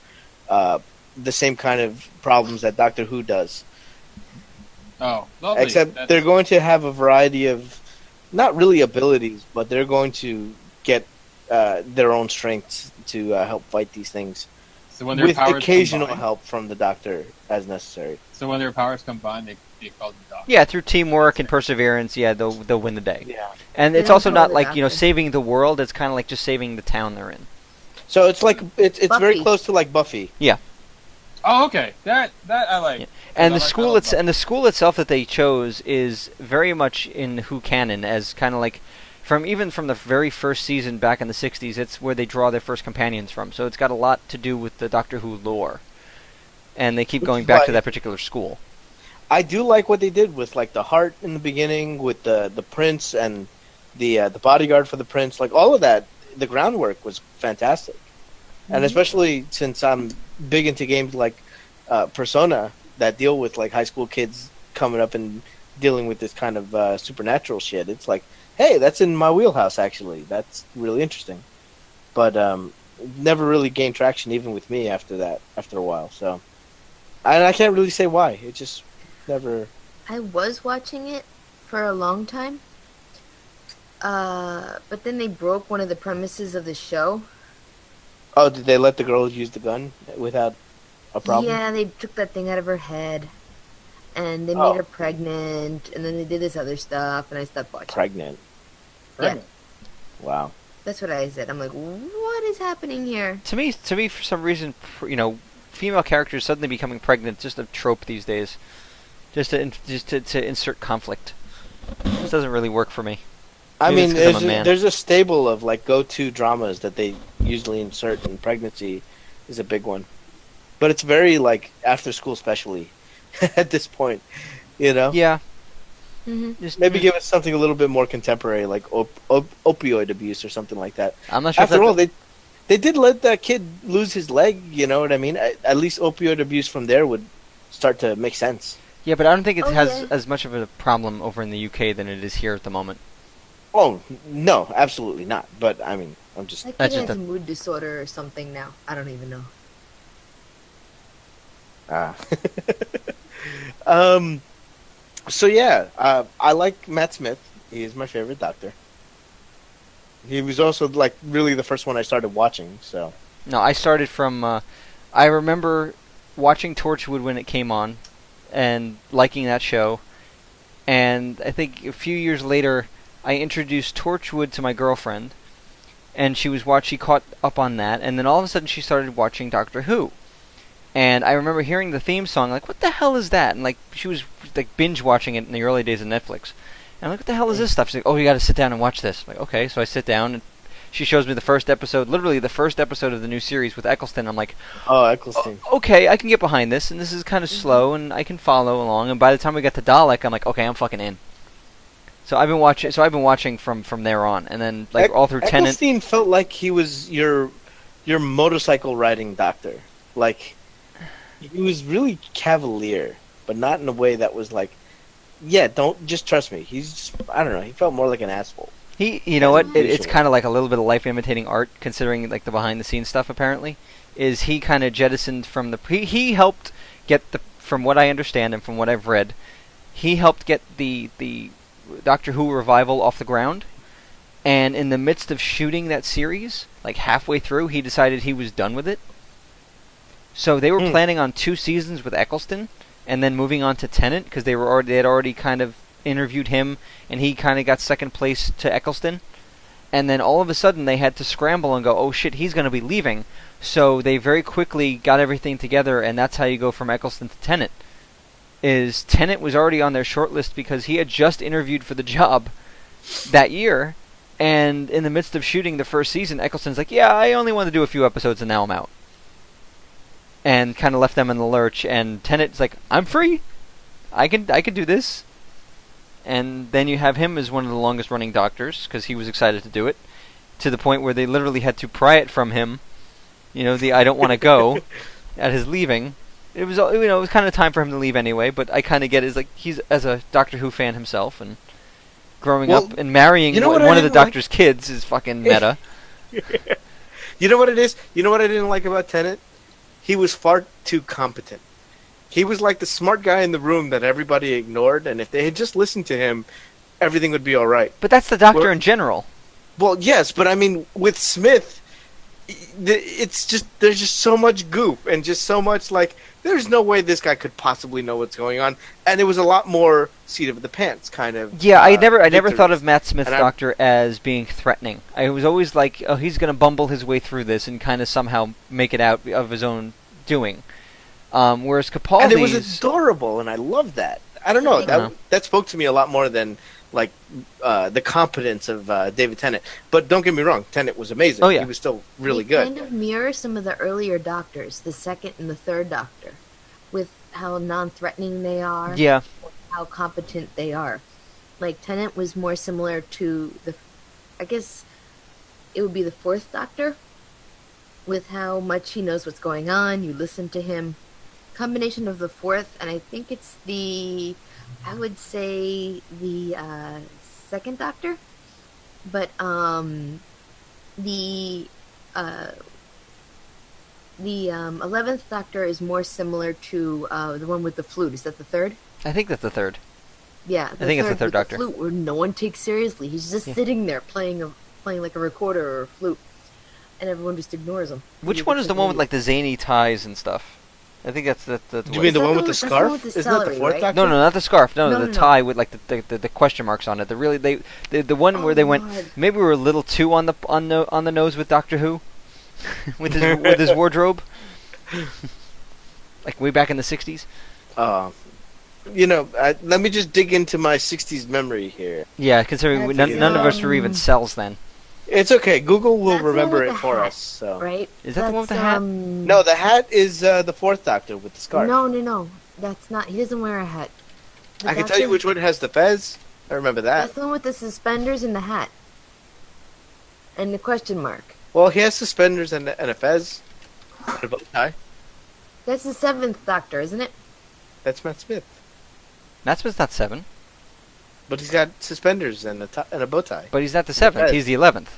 the same kind of problems that Doctor Who does. Oh, lovely. Except That's- they're going to have a variety of, not really abilities, but they're going to get their own strengths to help fight these things, so when their with powers occasional combine, help from the Doctor as necessary. So when their powers combine, they call them Doctor. yeah, through teamwork and perseverance, yeah, they'll win the day. Yeah. And They it's don't also call not it like, you know, Doctor. saving the world, it's kind of like just saving the town they're in. So it's like it's very Buffy. close to like Buffy. Oh, okay. That I like. Yeah. And I the like school all of and the school itself that they chose is very much in Who canon, as kind of like even from the very first season back in the 60s, it's where they draw their first companions from. So it's got a lot to do with the Doctor Who lore. And they keep going back to Right. that particular school. I do like what they did with like the heart in the beginning, with the prince and the bodyguard for the prince. Like all of that, the groundwork was fantastic. And especially since I'm big into games like Persona that deal with like high school kids coming up and dealing with this kind of supernatural shit. It's like, hey, that's in my wheelhouse. Actually, that's really interesting. But never really gained traction even with me after that. After a while, so and I can't really say why. It just never. I was watching it for a long time. But then they broke one of the premises of the show. Oh, did they let the girl use the gun without a problem? Yeah, they took that thing out of her head. And they Oh. made her pregnant. And then they did this other stuff. And I stopped watching. Pregnant. Yeah, Wow. that's what I said. I'm like, what is happening here? To me, for some reason, you know, female characters suddenly becoming pregnant is just a trope these days. Just to insert conflict. This doesn't really work for me. I Maybe mean, it's 'cause I'm a man. there's a stable of like go-to dramas that they usually insert, and pregnancy is a big one. But it's very like after school specially at this point, you know. Yeah. Hmm. Just, Maybe give us something a little bit more contemporary, like opioid abuse or something like that. I'm not sure. After all, they did let that kid lose his leg. You know what I mean? At least opioid abuse from there would start to make sense. yeah, but I don't think it Oh, has yeah. as much of a problem over in the UK than it is here at the moment. Oh no, absolutely not. But I mean, I'm just That That's kid just has a- a mood disorder or something now. I don't even know. So yeah, I like Matt Smith. He is my favorite Doctor. He was also like really the first one I started watching. So No, I started from. I remember watching Torchwood when it came on, and liking that show. And I think a few years later, I introduced Torchwood to my girlfriend, and she caught up on that, and then all of a sudden she started watching Doctor Who. And I remember hearing the theme song, like, what the hell is that? And like she was like binge watching it in the early days of Netflix. And I'm like, what the hell is this stuff? She's like, oh, you got to sit down and watch this. I'm like, okay. So I sit down, and she shows me the first episode, literally the first episode of the new series with Eccleston. I'm like, Oh, Eccleston. okay, I can get behind this, and this is kind of slow, and I can follow along. And by the time we got to Dalek, I'm like, okay, I'm fucking in. So I've been watching from there on, and then like all through Tenet. Eccleston felt like he was your motorcycle riding doctor. Like he was really cavalier, but not in a way that was like, yeah, don't just trust me. He's just, I don't know. He felt more like an asshole. You know what? It's kind of like a little bit of life imitating art, considering like the behind the scenes stuff. Apparently, is he kind of jettisoned from the he helped get from what I understand and from what I've read, he helped get the Doctor Who revival off the ground, and in the midst of shooting that series, like halfway through, he decided he was done with it. So they were planning on 2 seasons with Eccleston, and then moving on to Tennant, because they had already kind of interviewed him, and he kind of got second place to Eccleston. And then all of a sudden they had to scramble and go, oh shit, he's going to be leaving. So they very quickly got everything together, and that's how you go from Eccleston to Tennant. Tennant was already on their shortlist because he had just interviewed for the job that year, and in the midst of shooting the first season, Eccleston's like, yeah, I only want to do a few episodes and now I'm out. And kind of left them in the lurch, and Tennant's like, I'm free. I can do this. And then you have him as one of the longest running doctors, because he was excited to do it, to the point where they literally had to pry it from him, the I don't want to go, at his leaving. It was it was kind of time for him to leave anyway, but I kind of get it, like he's as a Doctor Who fan himself, and growing up and marrying one of the Doctor's kids is fucking meta. You know what it is? You know what I didn't like about Tennant? He was far too competent. He was like the smart guy in the room that everybody ignored, and if they had just listened to him, everything would be all right. But that's the Doctor in general. Well, yes, but I mean, with Smith, it's just there's just so much goop and just so much like there's no way this guy could possibly know what's going on, and it was a lot more seat of the pants kind of. Yeah, I never thought of Matt Smith's Doctor as being threatening. I was always like, oh, he's going to bumble his way through this and kind of somehow make it out of his own doing. Whereas Capaldi's... And it was adorable, and I loved that. I don't know, that spoke to me a lot more than like the competence of David Tennant. But don't get me wrong, Tennant was amazing. Oh, yeah. He was still really good. Kind of mirror some of the earlier Doctors, the second and the third Doctor, with how non-threatening they are. Yeah. How competent they are. Like, Tennant was more similar to I guess it would be the fourth Doctor, with how much he knows what's going on, you listen to him. Combination of the fourth, and I think it's I would say the second Doctor, but the 11th Doctor is more similar to the one with the flute. Is that the third? I think that's the third. Yeah, I think it's the third Doctor. The flute, where no one takes seriously. He's just sitting there playing like a recorder or a flute, and everyone just ignores him. Which one is the one with like the zany ties and stuff? I think that's the you mean the one with the scarf? Isn't that the fourth Doctor? No, not the scarf. No, the tie with like the question marks on it. The one where they went. Maybe we were a little too on the nose with Doctor Who, with his wardrobe, like way back in the '60s. Let me just dig into my '60s memory here. Yeah, considering none of us were even cells then. It's okay. Google will remember it for us. So. Right? Is that the one with the hat? No, the hat is the fourth Doctor with the scarf. No. That's not. He doesn't wear a hat. I can tell you which one has the fez. I remember that. That's the one with the suspenders and the hat. And the question mark. Well, he has suspenders and a fez. And a bow tie. That's the 7th Doctor, isn't it? That's Matt Smith. Matt Smith's not 7. But he's got suspenders and a bow tie. But he's not the 7th. He's the 11th.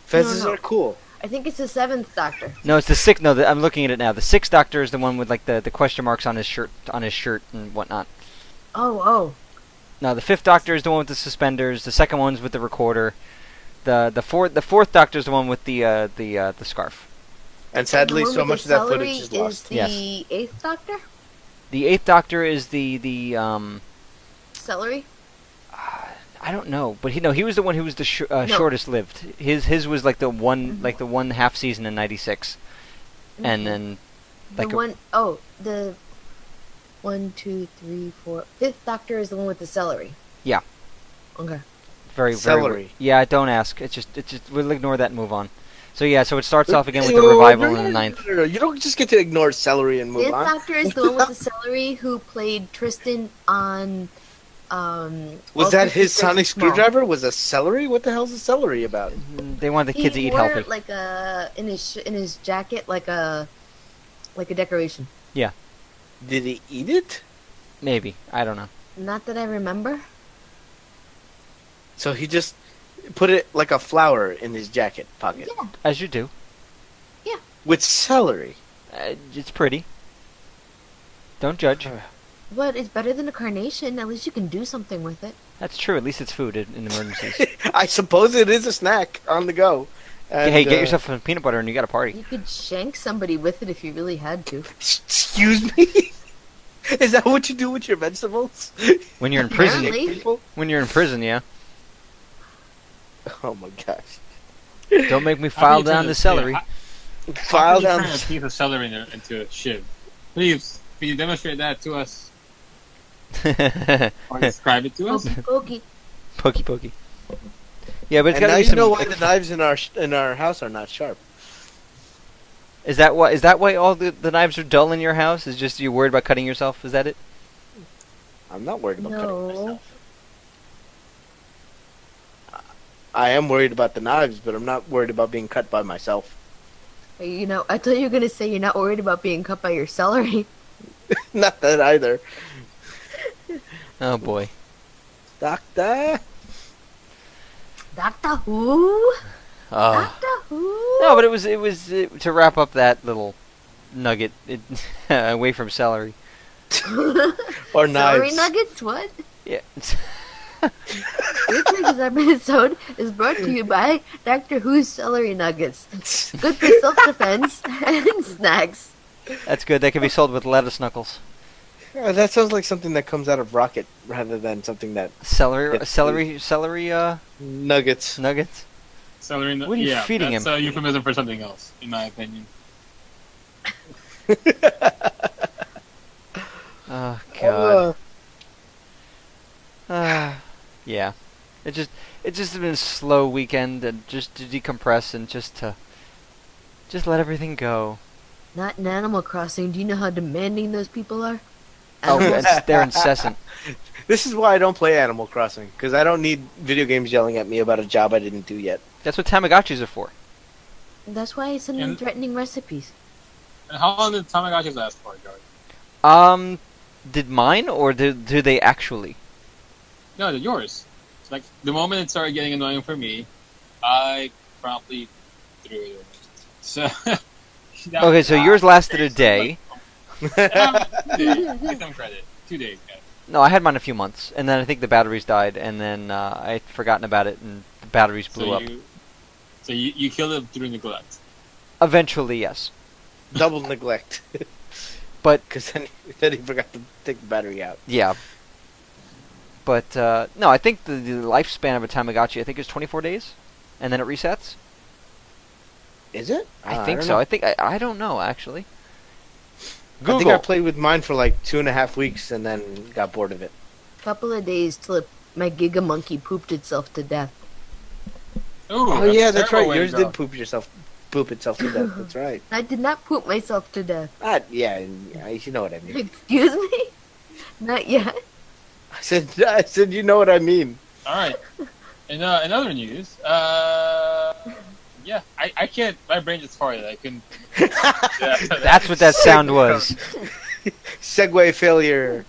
Fezzes are cool. I think it's the 7th Doctor. No, it's the 6th. No, I'm looking at it now. The 6th Doctor is the one with like the question marks on his shirt and whatnot. Oh. No, the 5th Doctor is the one with the suspenders. The second one's with the recorder. The fourth Doctor is the one with the scarf. And sadly, so much of that footage is lost. Is the 8th Doctor? The 8th Doctor is the celery. I don't know, but he was the one who was the shortest lived. His was like the one half season in '96, and then like the 1, 2, 3, 4, 5th Doctor is the one with the celery. Yeah. Okay. Very Celery. Yeah, don't ask. It's just we'll ignore that and move on. So yeah, so it starts off again with the revival in the ninth. No, you don't just get to ignore celery and move Fifth on. Doctor is the one with the celery who played Tristan on. Was that his sonic screwdriver? Was a celery? What the hell's a celery about? They want the kids to eat healthy. Like in his jacket, like a decoration. Yeah. Did he eat it? Maybe. I don't know. Not that I remember. So he just put it like a flower in his jacket pocket. Yeah. As you do. With celery. It's pretty. Don't judge. But it's better than a carnation. At least you can do something with it. That's true. At least it's food in emergencies. I suppose it is a snack on the go. And, hey, get yourself some peanut butter and you got a party. You could shank somebody with it if you really had to. Excuse me? Is that what you do with your vegetables? When you're in prison. Apparently. When you're in prison, yeah. Oh my gosh. Don't make me file down the celery. File down a piece of celery into a shiv. Please, can you demonstrate that to us? Or describe it to us? Pokey. Pokey. Yeah, but it's and got now to be you some. know why the knives in our house are not sharp. Is that why all the knives are dull in your house? Is just you're worried about cutting yourself? Is that it? I'm not worried about cutting No. myself. I am worried about the knives, but I'm not worried about being cut by myself. You know, I thought you were going to say you're not worried about being cut by your celery. Not that either. Oh boy. Doctor? Doctor Who? Doctor Who? No, but it was to wrap up that little nugget away from celery. Or Celery knives. Yeah. nuggets? What? This week's episode is brought to you by Doctor Who's Celery Nuggets. Good for self-defense and snacks. That's good. That can be sold with lettuce knuckles. That sounds like something that comes out of Rocket rather than something that... Celery Nuggets. nuggets. Celery What are you feeding that's him? a euphemism for something else, in my opinion. Oh god. Yeah. It's just been a slow weekend and just to decompress and just let everything go. Not in Animal Crossing. Do you know how demanding those people are? Oh, they're incessant. This is why I don't play Animal Crossing, because I don't need video games yelling at me about a job I didn't do yet. That's what Tamagotchis are for. That's why I send them threatening recipes. And how long did Tamagotchis last for, George? Did mine or do they actually? No, they're yours. It's like, the moment it started getting annoying for me, I promptly threw it away. So... Okay, so yours lasted a day. 2 days. Give them credit. 2 days, guys. No, I had mine a few months, and then I think the batteries died, and then I'd forgotten about it, and the batteries blew up. So you killed it through neglect. Eventually, yes. Double neglect. But Because then he forgot to take the battery out. yeah. But no, I think the lifespan of a Tamagotchi, I think, is 24 days, and then it resets. Is it? I think don't so. know. I think I don't know actually. I think I played with mine for like 2.5 weeks and then got bored of it. Couple of days till my Giga Monkey pooped itself to death. Ooh, Oh yeah, that's right. terrible way to Yours go. did poop itself to death. That's right. I did not poop myself to death. Yeah, you know what I mean. Excuse me? Not yet. I said, you know what I mean. All right. In other news, yeah, I can't. My brain just farted. I couldn't. That's what that sound was. Segway failure.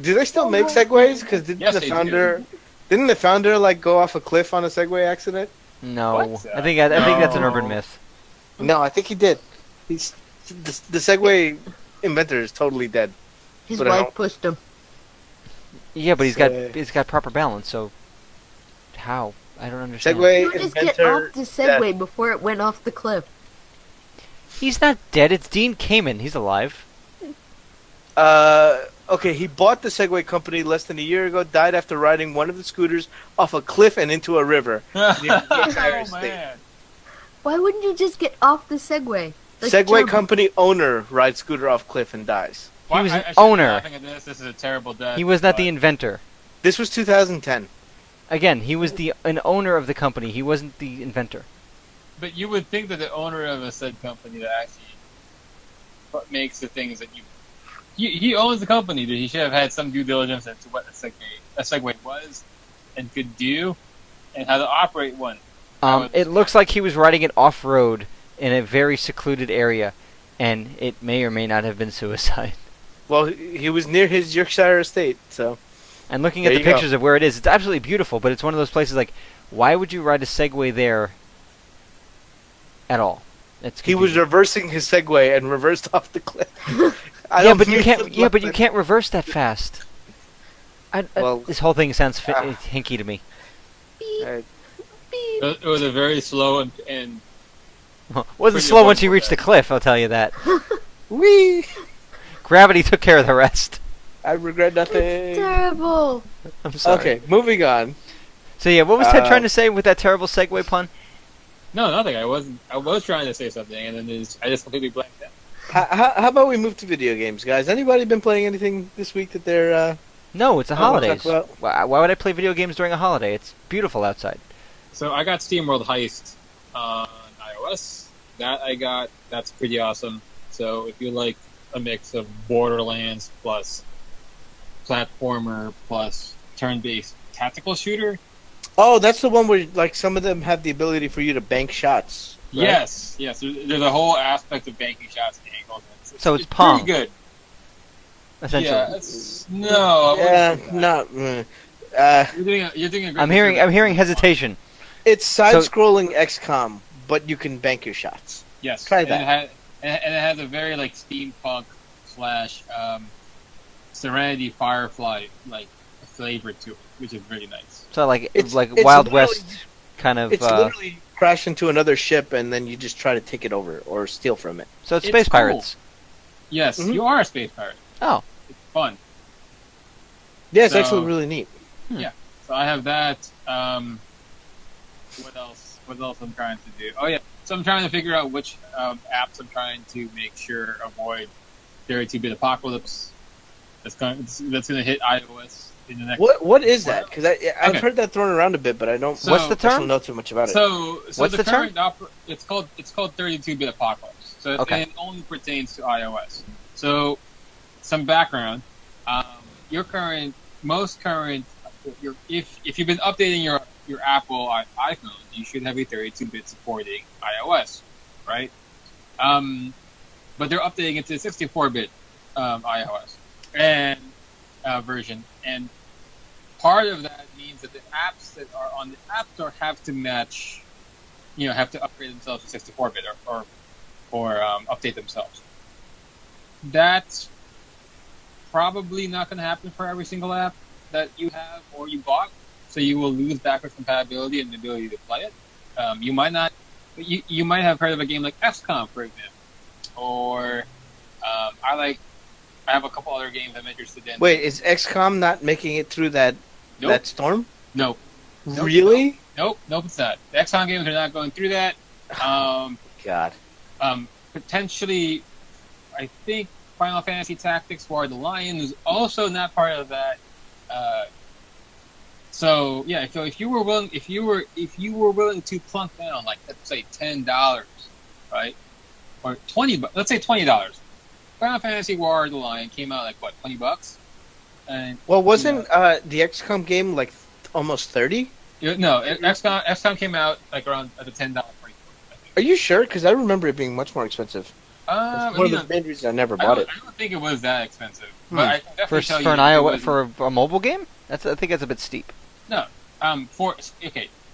Do they still make Segways? Because didn't Yes, the they founder like go off a cliff on a Segway accident? No, What? I think that's an No. urban myth. No, I think he did. He's the Segway inventor is totally dead. His But I wife don't- pushed him. Yeah, but Say- he's got proper balance. So how? I don't understand. Segway You just get inventor. off the Segway before it went off the cliff. He's not dead. It's Dean Kamen. He's alive. Okay, he bought the Segway company less than a year ago. Died after riding one of the scooters off a cliff and into a river. Oh man. Why wouldn't you just get off the Segway? Like Segway Turbo. company owner rides scooter off cliff and dies. He was I an shouldn't be owner. laughing at this. This is a terrible death. He was not the but- inventor. This was 2010. Again, he was an owner of the company. He wasn't the inventor. But you would think that the owner of a said company that actually makes the things that he owns the company, that he should have had some due diligence into what a Segway was and could do, and how to operate one. It looks like he was riding it off-road in a very secluded area, and it may or may not have been suicide. Well, he was near his Yorkshire estate, so... And looking at There the you go. pictures of where it is, it's absolutely beautiful, but it's one of those places like, why would you ride a Segway there at all? It's He was confusing. reversing his Segway and reversed off the cliff. I Yeah, don't but you mean can't. to Yeah, but you laugh can't reverse that fast. Well, This whole thing sounds ah. hinky to me. Beep, at- beep. It was a very slow and Wasn't Pretty slow once you avoidable reached the death. cliff. I'll tell you that. Whee! Gravity took care of the rest. I regret nothing. It's terrible. I'm sorry. Okay, moving on. So yeah, what was Ted Uh, trying to say with that terrible segue pun? no, nothing. I was trying to say something, and then I just completely blanked out. How about we move to video games, guys? Anybody been playing anything this week that they're... No, it's the I wanna holidays. talk about- Why would I play video games during a holiday? It's beautiful outside. So I got SteamWorld Heist on iOS. That's pretty awesome. So if you like a mix of Borderlands plus platformer plus turn-based tactical shooter, Oh, that's the one where like some of them have the ability for you to bank shots. right? yes. There's a whole aspect of banking shots and angles. So it's Pong, pretty good. essentially. Yes. No. I Yeah, wouldn't say that. not... You're doing a great I'm hearing hesitation. It's side-scrolling XCOM, but you can bank your shots. Yes. Try and that. And it has a very like steampunk slash Serenity Firefly like flavor to it, which is really nice. So like It's Wild literally- West kind of. It's literally crash into another ship and then you just try to take it over or steal from it. So it's it's Space cool. Pirates. Yes, Mhm. you are a space pirate. Oh. It's fun. Yeah, it's So- actually really neat. So I have that. What else? What else I'm trying to do? Oh yeah. So I'm trying to figure out which apps I'm trying to make sure avoid 32-bit apocalypse. That's going to hit iOS in the next. What is that? Because I've Okay. heard that thrown around a bit, but I don't. So- What's the I don't term? know too much about it. So What's the the term? current it's called 32-bit apocalypse. So Okay. it only pertains to iOS. So some background. If you've been updating your Apple iPhone, you should have a 32-bit supporting iOS, right? But they're updating it to 64-bit iOS and version, and part of that means that the apps that are on the App Store have to match, have to upgrade themselves to 64-bit or update themselves. That's probably not going to happen for every single app that you have or you bought, so you will lose backwards compatibility and the ability to play it. You might not. You might have heard of a game like XCOM, for example, or I have a couple other games I'm interested in. Wait, is XCOM not making it through that Nope. storm? Nope. Really? Nope, it's not. The XCOM games are not going through that. God. Potentially, I think Final Fantasy Tactics War of the Lion is also not part of that. So if you were willing to plunk down, like, let's say $10, right, or let's say $20. Final Fantasy War of the Lion came out like what, $20, and Well, wasn't the XCOM game like almost 30? no, XCOM came out like around at the $10 price point, I think. Are you sure? Because I remember it being much more expensive. That's one of the I main reasons I never bought it. don't think it was that expensive, but I can definitely tell For an you it iOS was- for a mobile game? I think that's a bit steep.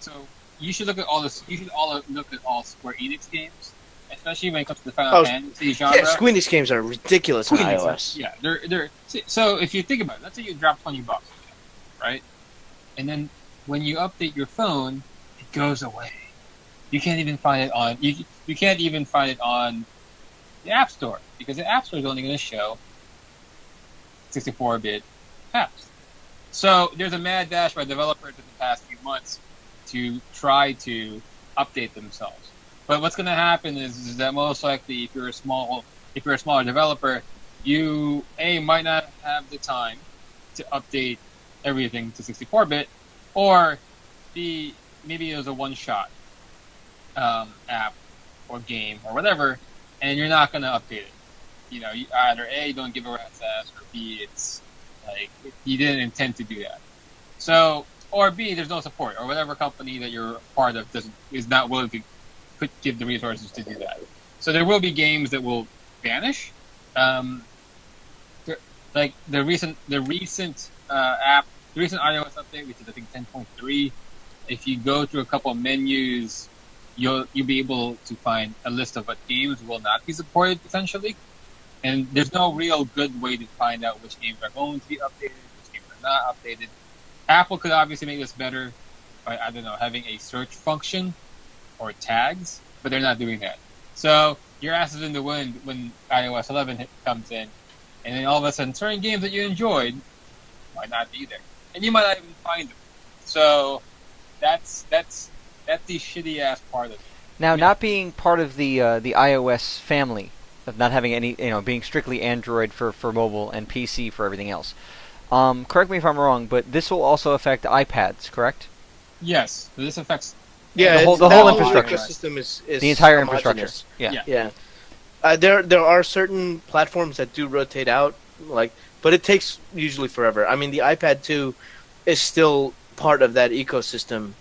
So you should look at all this. You should look at all Square Enix games, especially when it comes to the Final Fantasy genre. Yeah, Square Enix games are ridiculous on Square Enix, iOS. Yeah, they're. So if you think about it, let's say you drop $20, right? And then when you update your phone, it goes away. You can't even find it on. You can't even find it on the App Store because the App Store is only going to show 64-bit apps. So there's a mad dash by developers in the past few months to try to update themselves. But what's going to happen is that most likely, if you're a smaller developer, you might not have the time to update everything to 64-bit, or B, maybe it was a one-shot app or game or whatever, and you're not going to update it. You either A, don't give a rat's ass, or B, it's like you didn't intend to do that. So, or B, there's no support, or whatever company that you're part of is not willing to give the resources to do that. So there will be games that will vanish. Like the recent app, the recent iOS update, which is I think 10.3. If you go through a couple of menus, you'll be able to find a list of what games will not be supported potentially. And there's no real good way to find out which games are going to be updated, which games are not updated. Apple could obviously make this better by, I don't know, having a search function or tags, but they're not doing that. So your ass is in the wind when iOS 11 comes in, and then all of a sudden certain games that you enjoyed might not be there. And you might not even find them. So that's the shitty-ass part of it. Now, not being part of the iOS family, of not having any, being strictly Android for mobile and PC for everything else. Correct me if I'm wrong, but this will also affect iPads, correct? Yes, this affects Yeah, the whole infrastructure. Ecosystem is The entire homogeneous. infrastructure. Yeah. There are certain platforms that do rotate out, but it takes usually forever. I mean, the iPad 2 is still part of that ecosystem,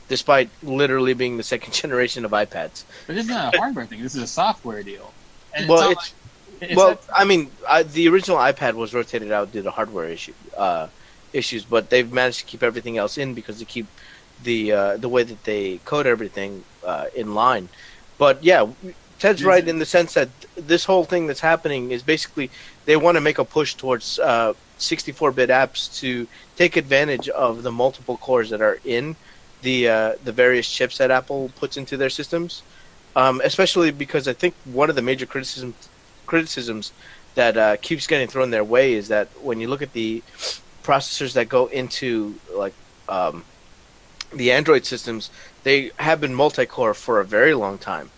despite literally being the second generation of iPads. But this is not a hardware thing. This is a software deal. And Well, I mean, the original iPad was rotated out due to hardware issues, but they've managed to keep everything else in because they keep the way that they code everything in line. But yeah, Ted's right in the sense that this whole thing that's happening is basically they want to make a push towards 64-bit apps to take advantage of the multiple cores that are in the various chips that Apple puts into their systems. Especially because I think one of the major criticisms that keeps getting thrown their way is that when you look at the processors that go into the Android systems, they have been multi-core for a very long time,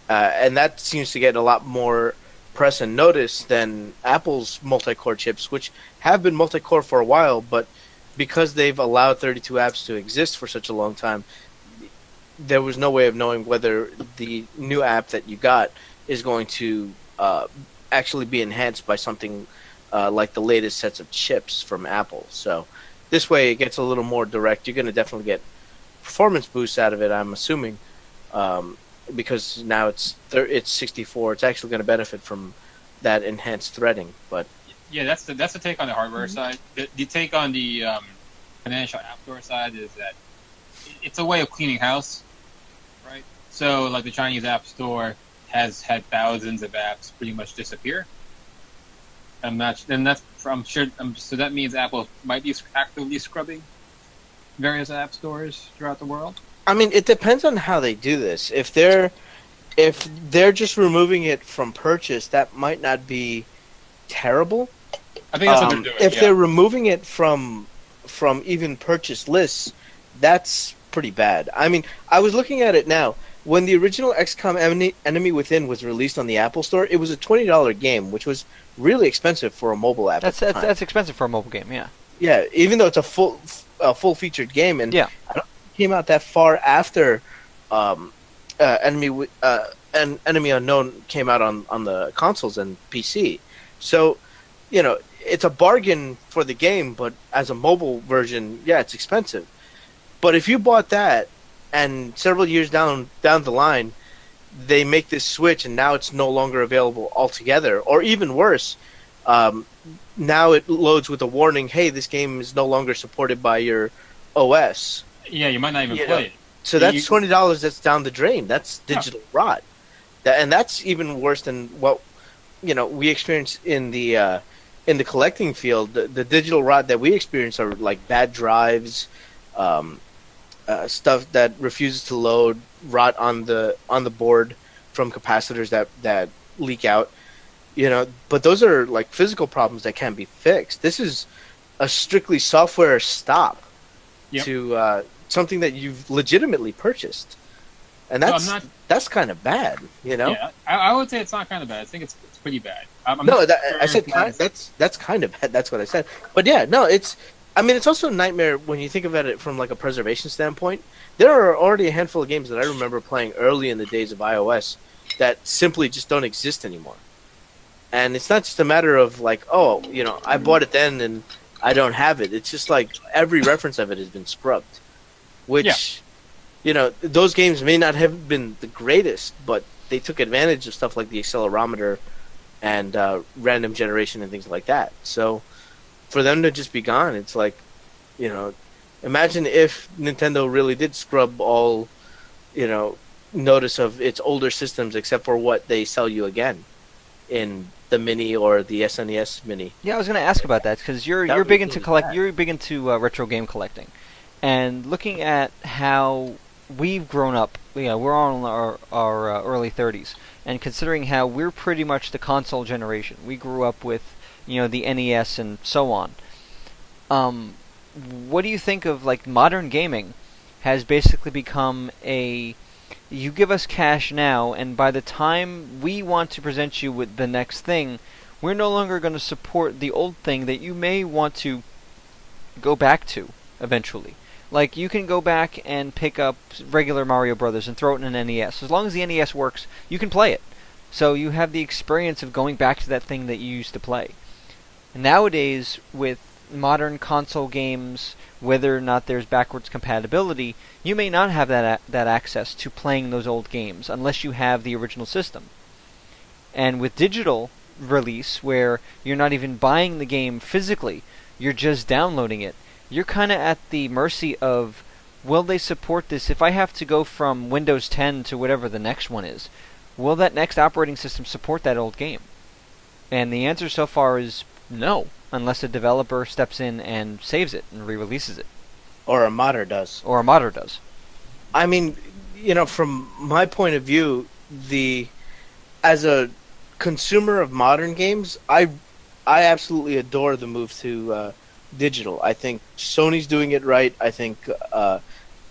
and that seems to get a lot more press and notice than Apple's multi-core chips, which have been multi-core for a while, but because they've allowed 32 apps to exist for such a long time, there was no way of knowing whether the new app that you got is going to actually be enhanced by something like the latest sets of chips from Apple. So this way it gets a little more direct. You're going to definitely get performance boosts out of it, I'm assuming, because now it's 64. It's actually going to benefit from that enhanced threading. But yeah, that's the take on the hardware side. The take on the financial app store side is that it's a way of cleaning house, right? So, like the Chinese App Store has had thousands of apps pretty much disappear. So that means Apple might be actively scrubbing various app stores throughout the world. I mean, it depends on how they do this. If they're just removing it from purchase, that might not be terrible. I think that's what they're doing. If they're removing it from even purchase lists, that's pretty bad. I mean, I was looking at it now. When the original XCOM Enemy Within was released on the Apple Store, it was a $20 game, which was really expensive for a mobile app. That's expensive for a mobile game, yeah. Yeah, even though it's a full featured game, and yeah. I don't think it came out that far after Enemy Unknown came out on the consoles and PC. So, it's a bargain for the game, but as a mobile version, yeah, it's expensive. But if you bought that, and several years down the line, they make this switch, and now it's no longer available altogether, or even worse, now it loads with a warning, hey, this game is no longer supported by your OS. Yeah, you might not even play it. So that's $20 that's down the drain. That's digital rot. And that's even worse than what we experience in the collecting field. The digital rot that we experience are like bad drives, stuff that refuses to load, rot on the board from capacitors that leak out. But those are like physical problems that can be fixed. This is a strictly software stop to something that you've legitimately purchased. and So I'm not. that's kind of bad, you know. Yeah, I would say it's not kind of bad. I think it's pretty bad. I'm No, not I sure said if that's- that's kind of bad. That's what I said. But yeah, no, it's. I mean, it's also a nightmare when you think about it from like a preservation standpoint. There are already a handful of games that I remember playing early in the days of iOS that simply just don't exist anymore. And it's not just a matter of like, oh, you know, I bought it then and I don't have it. It's just like every reference of it has been scrubbed, which, you know, those games may not have been the greatest, but they took advantage of stuff like the accelerometer and random generation and things like that. So for them to just be gone, it's like, you know, imagine if Nintendo really did scrub all, you know, notice of its older systems except for what they sell you again in the Mini or the SNES Mini. Yeah, I was going to ask about that because you're That would big be into really bad. you're big into retro game collecting, and looking at how we've grown up. You know, we're all in our early 30s, and considering how we're pretty much the console generation. We grew up with, you know, the NES and so on. What do you think of like modern gaming has basically become a you give us cash now, and by the time we want to present you with the next thing, we're no longer going to support the old thing that you may want to go back to eventually. Like, you can go back and pick up regular Mario Brothers and throw it in an NES. As long as the NES works, you can play it. So you have the experience of going back to that thing that you used to play. Nowadays, with modern console games, whether or not there's backwards compatibility, you may not have that access to playing those old games unless you have the original system. And with digital release, where you're not even buying the game physically, you're just downloading it, you're kind of at the mercy of, will they support this? If I have to go from Windows 10 to whatever the next one is, will that next operating system support that old game? And the answer so far is no, unless a developer steps in and saves it and re-releases it. Or a modder does. Or a modder does. I mean, you know, from my point of view, as a consumer of modern games, I absolutely adore the move to digital. I think Sony's doing it right. I think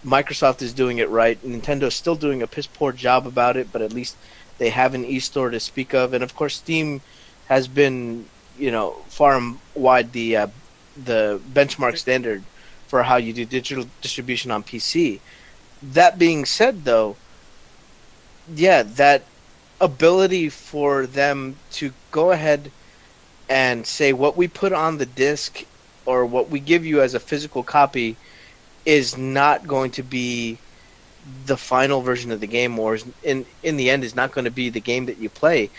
Microsoft is doing it right. Nintendo's still doing a piss poor job about it, but at least they have an e-store to speak of. And of course, Steam has been, you know, far and wide the benchmark standard for how you do digital distribution on PC. That being said, though, yeah, that ability for them to go ahead and say what we put on the disc or what we give you as a physical copy is not going to be the final version of the game, or in the end is not going to be the game that you play.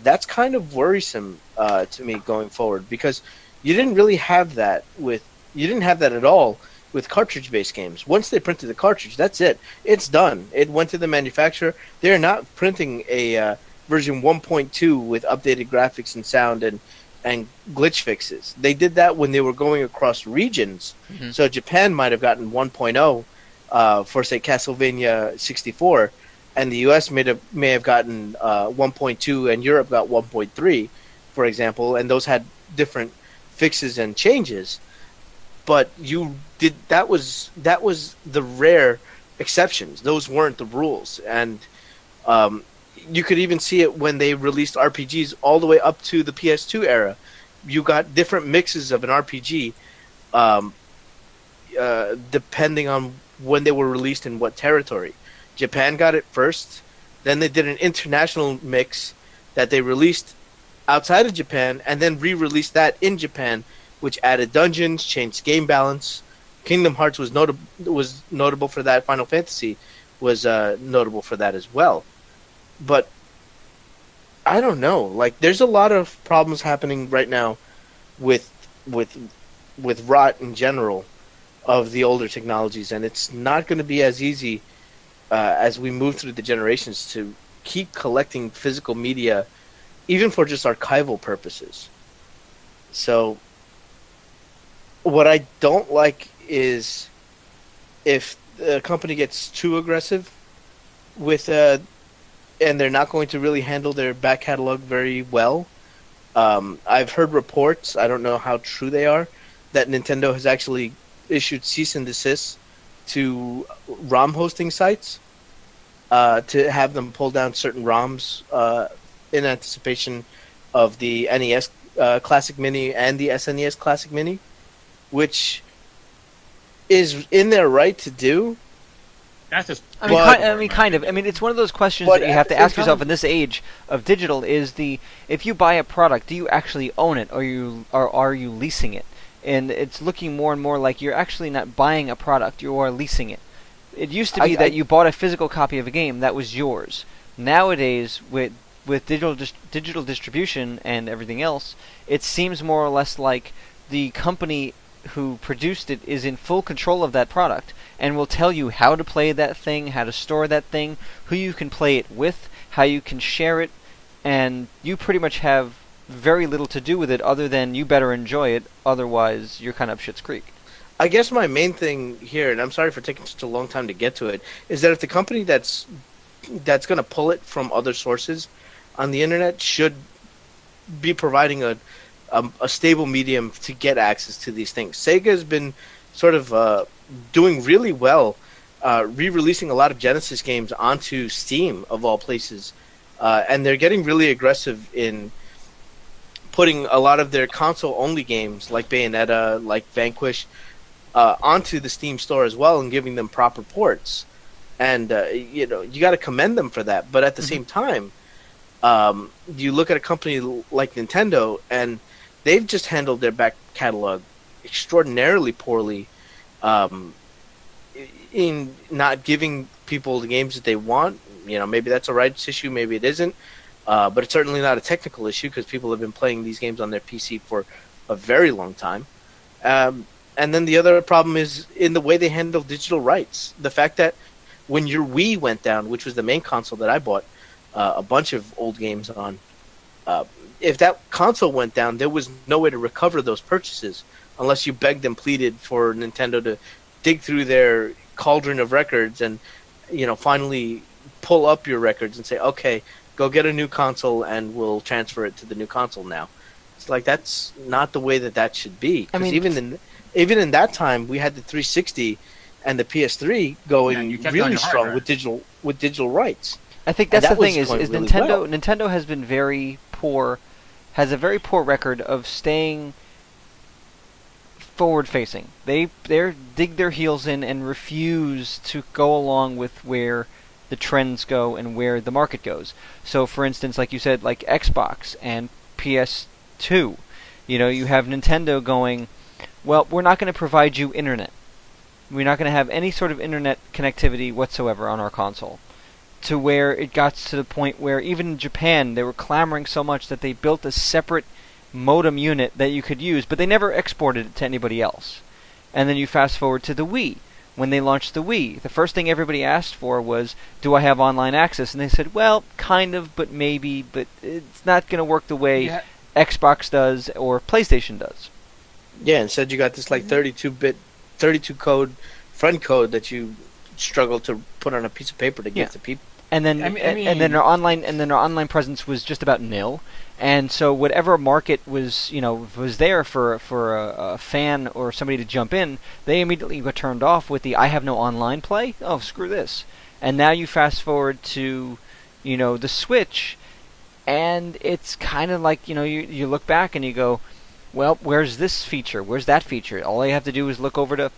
That's kind of worrisome to me going forward, because you didn't really have that at all with cartridge-based games. Once they printed the cartridge, that's it. It's done. It went to the manufacturer. They're not printing a version 1.2 with updated graphics and sound and glitch fixes. They did that when they were going across regions. Mm-hmm. So Japan might have gotten 1.0 for, say, Castlevania 64, and the US may have gotten 1.2, and Europe got 1.3, for example, and those had different fixes and changes. But that was the rare exceptions. Those weren't the rules, and you could even see it when they released RPGs all the way up to the PS2 era. You got different mixes of an RPG depending on when they were released in what territory. Japan got it first, then they did an international mix that they released outside of Japan, and then re-released that in Japan, which added dungeons, changed game balance. Kingdom Hearts was notable for that. Final Fantasy was notable for that as well. But I don't know. Like, there's a lot of problems happening right now with rot in general of the older technologies, and it's not going to be as easy as we move through the generations to keep collecting physical media, even for just archival purposes. So what I don't like is if the company gets too aggressive with and they're not going to really handle their back catalog very well. I've heard reports, I don't know how true they are, that Nintendo has actually issued cease and desist to ROM hosting sites to have them pull down certain ROMs in anticipation of the NES Classic Mini and the SNES Classic Mini, which is in their right to do. That's just. Kind of. I mean, it's one of those questions But that you at have the to same ask yourself time- in this age of digital: if you buy a product, do you actually own it, or are you leasing it? And it's looking more and more like you're actually not buying a product; you are leasing it. It used to be that you bought a physical copy of a game that was yours. Nowadays, with digital distribution and everything else, it seems more or less like the company who produced it is in full control of that product and will tell you how to play that thing, how to store that thing, who you can play it with, how you can share it, and you pretty much have very little to do with it other than you better enjoy it, otherwise you're kind of up shit's creek. I guess my main thing here, and I'm sorry for taking such a long time to get to it, is that if the company that's going to pull it from other sources on the internet should be providing a stable medium to get access to these things. Sega has been sort of doing really well, re-releasing a lot of Genesis games onto Steam, of all places, and they're getting really aggressive in putting a lot of their console-only games, like Bayonetta, like Vanquish, onto the Steam store as well, and giving them proper ports. And you got to commend them for that. But at the same time, you look at a company like Nintendo, and they've just handled their back catalog extraordinarily poorly, in not giving people the games that they want. Maybe that's a rights issue, maybe it isn't, but it's certainly not a technical issue because people have been playing these games on their PC for a very long time. And then the other problem is in the way they handle digital rights. The fact that when your Wii went down, which was the main console that I bought a bunch of old games on, if that console went down, there was no way to recover those purchases unless you begged and pleaded for Nintendo to dig through their cauldron of records and finally pull up your records and say, okay, go get a new console and we'll transfer it to the new console now. It's like that's not the way that should be. Because even in that time, we had the 360 and the PS3 going really strong with digital rights. I think that's the thing is really Nintendo. well. Nintendo has been very poor, has a very poor record of staying forward-facing. They dig their heels in and refuse to go along with where the trends go and where the market goes. So, for instance, like you said, like Xbox and PS2, you have Nintendo going, well, we're not going to provide you internet. We're not going to have any sort of internet connectivity whatsoever on our console. To where it got to the point where even in Japan they were clamoring so much that they built a separate modem unit that you could use, but they never exported it to anybody else. And then you fast forward to the Wii. When they launched the Wii, the first thing everybody asked for was, do I have online access? And they said, well, kind of, but maybe, but it's not going to work the way Xbox does or PlayStation does. Yeah, instead you got this like 32-bit, 32 code friend code that you struggle to put on a piece of paper to give to people. And then and then their online presence was just about nil. And so whatever market was there for a fan or somebody to jump in, they immediately got turned off with the I have no online play. Oh, screw this. And now you fast forward to the Switch, and it's kind of like you look back and you go, well, where's this feature? Where's that feature? All you have to do is look over to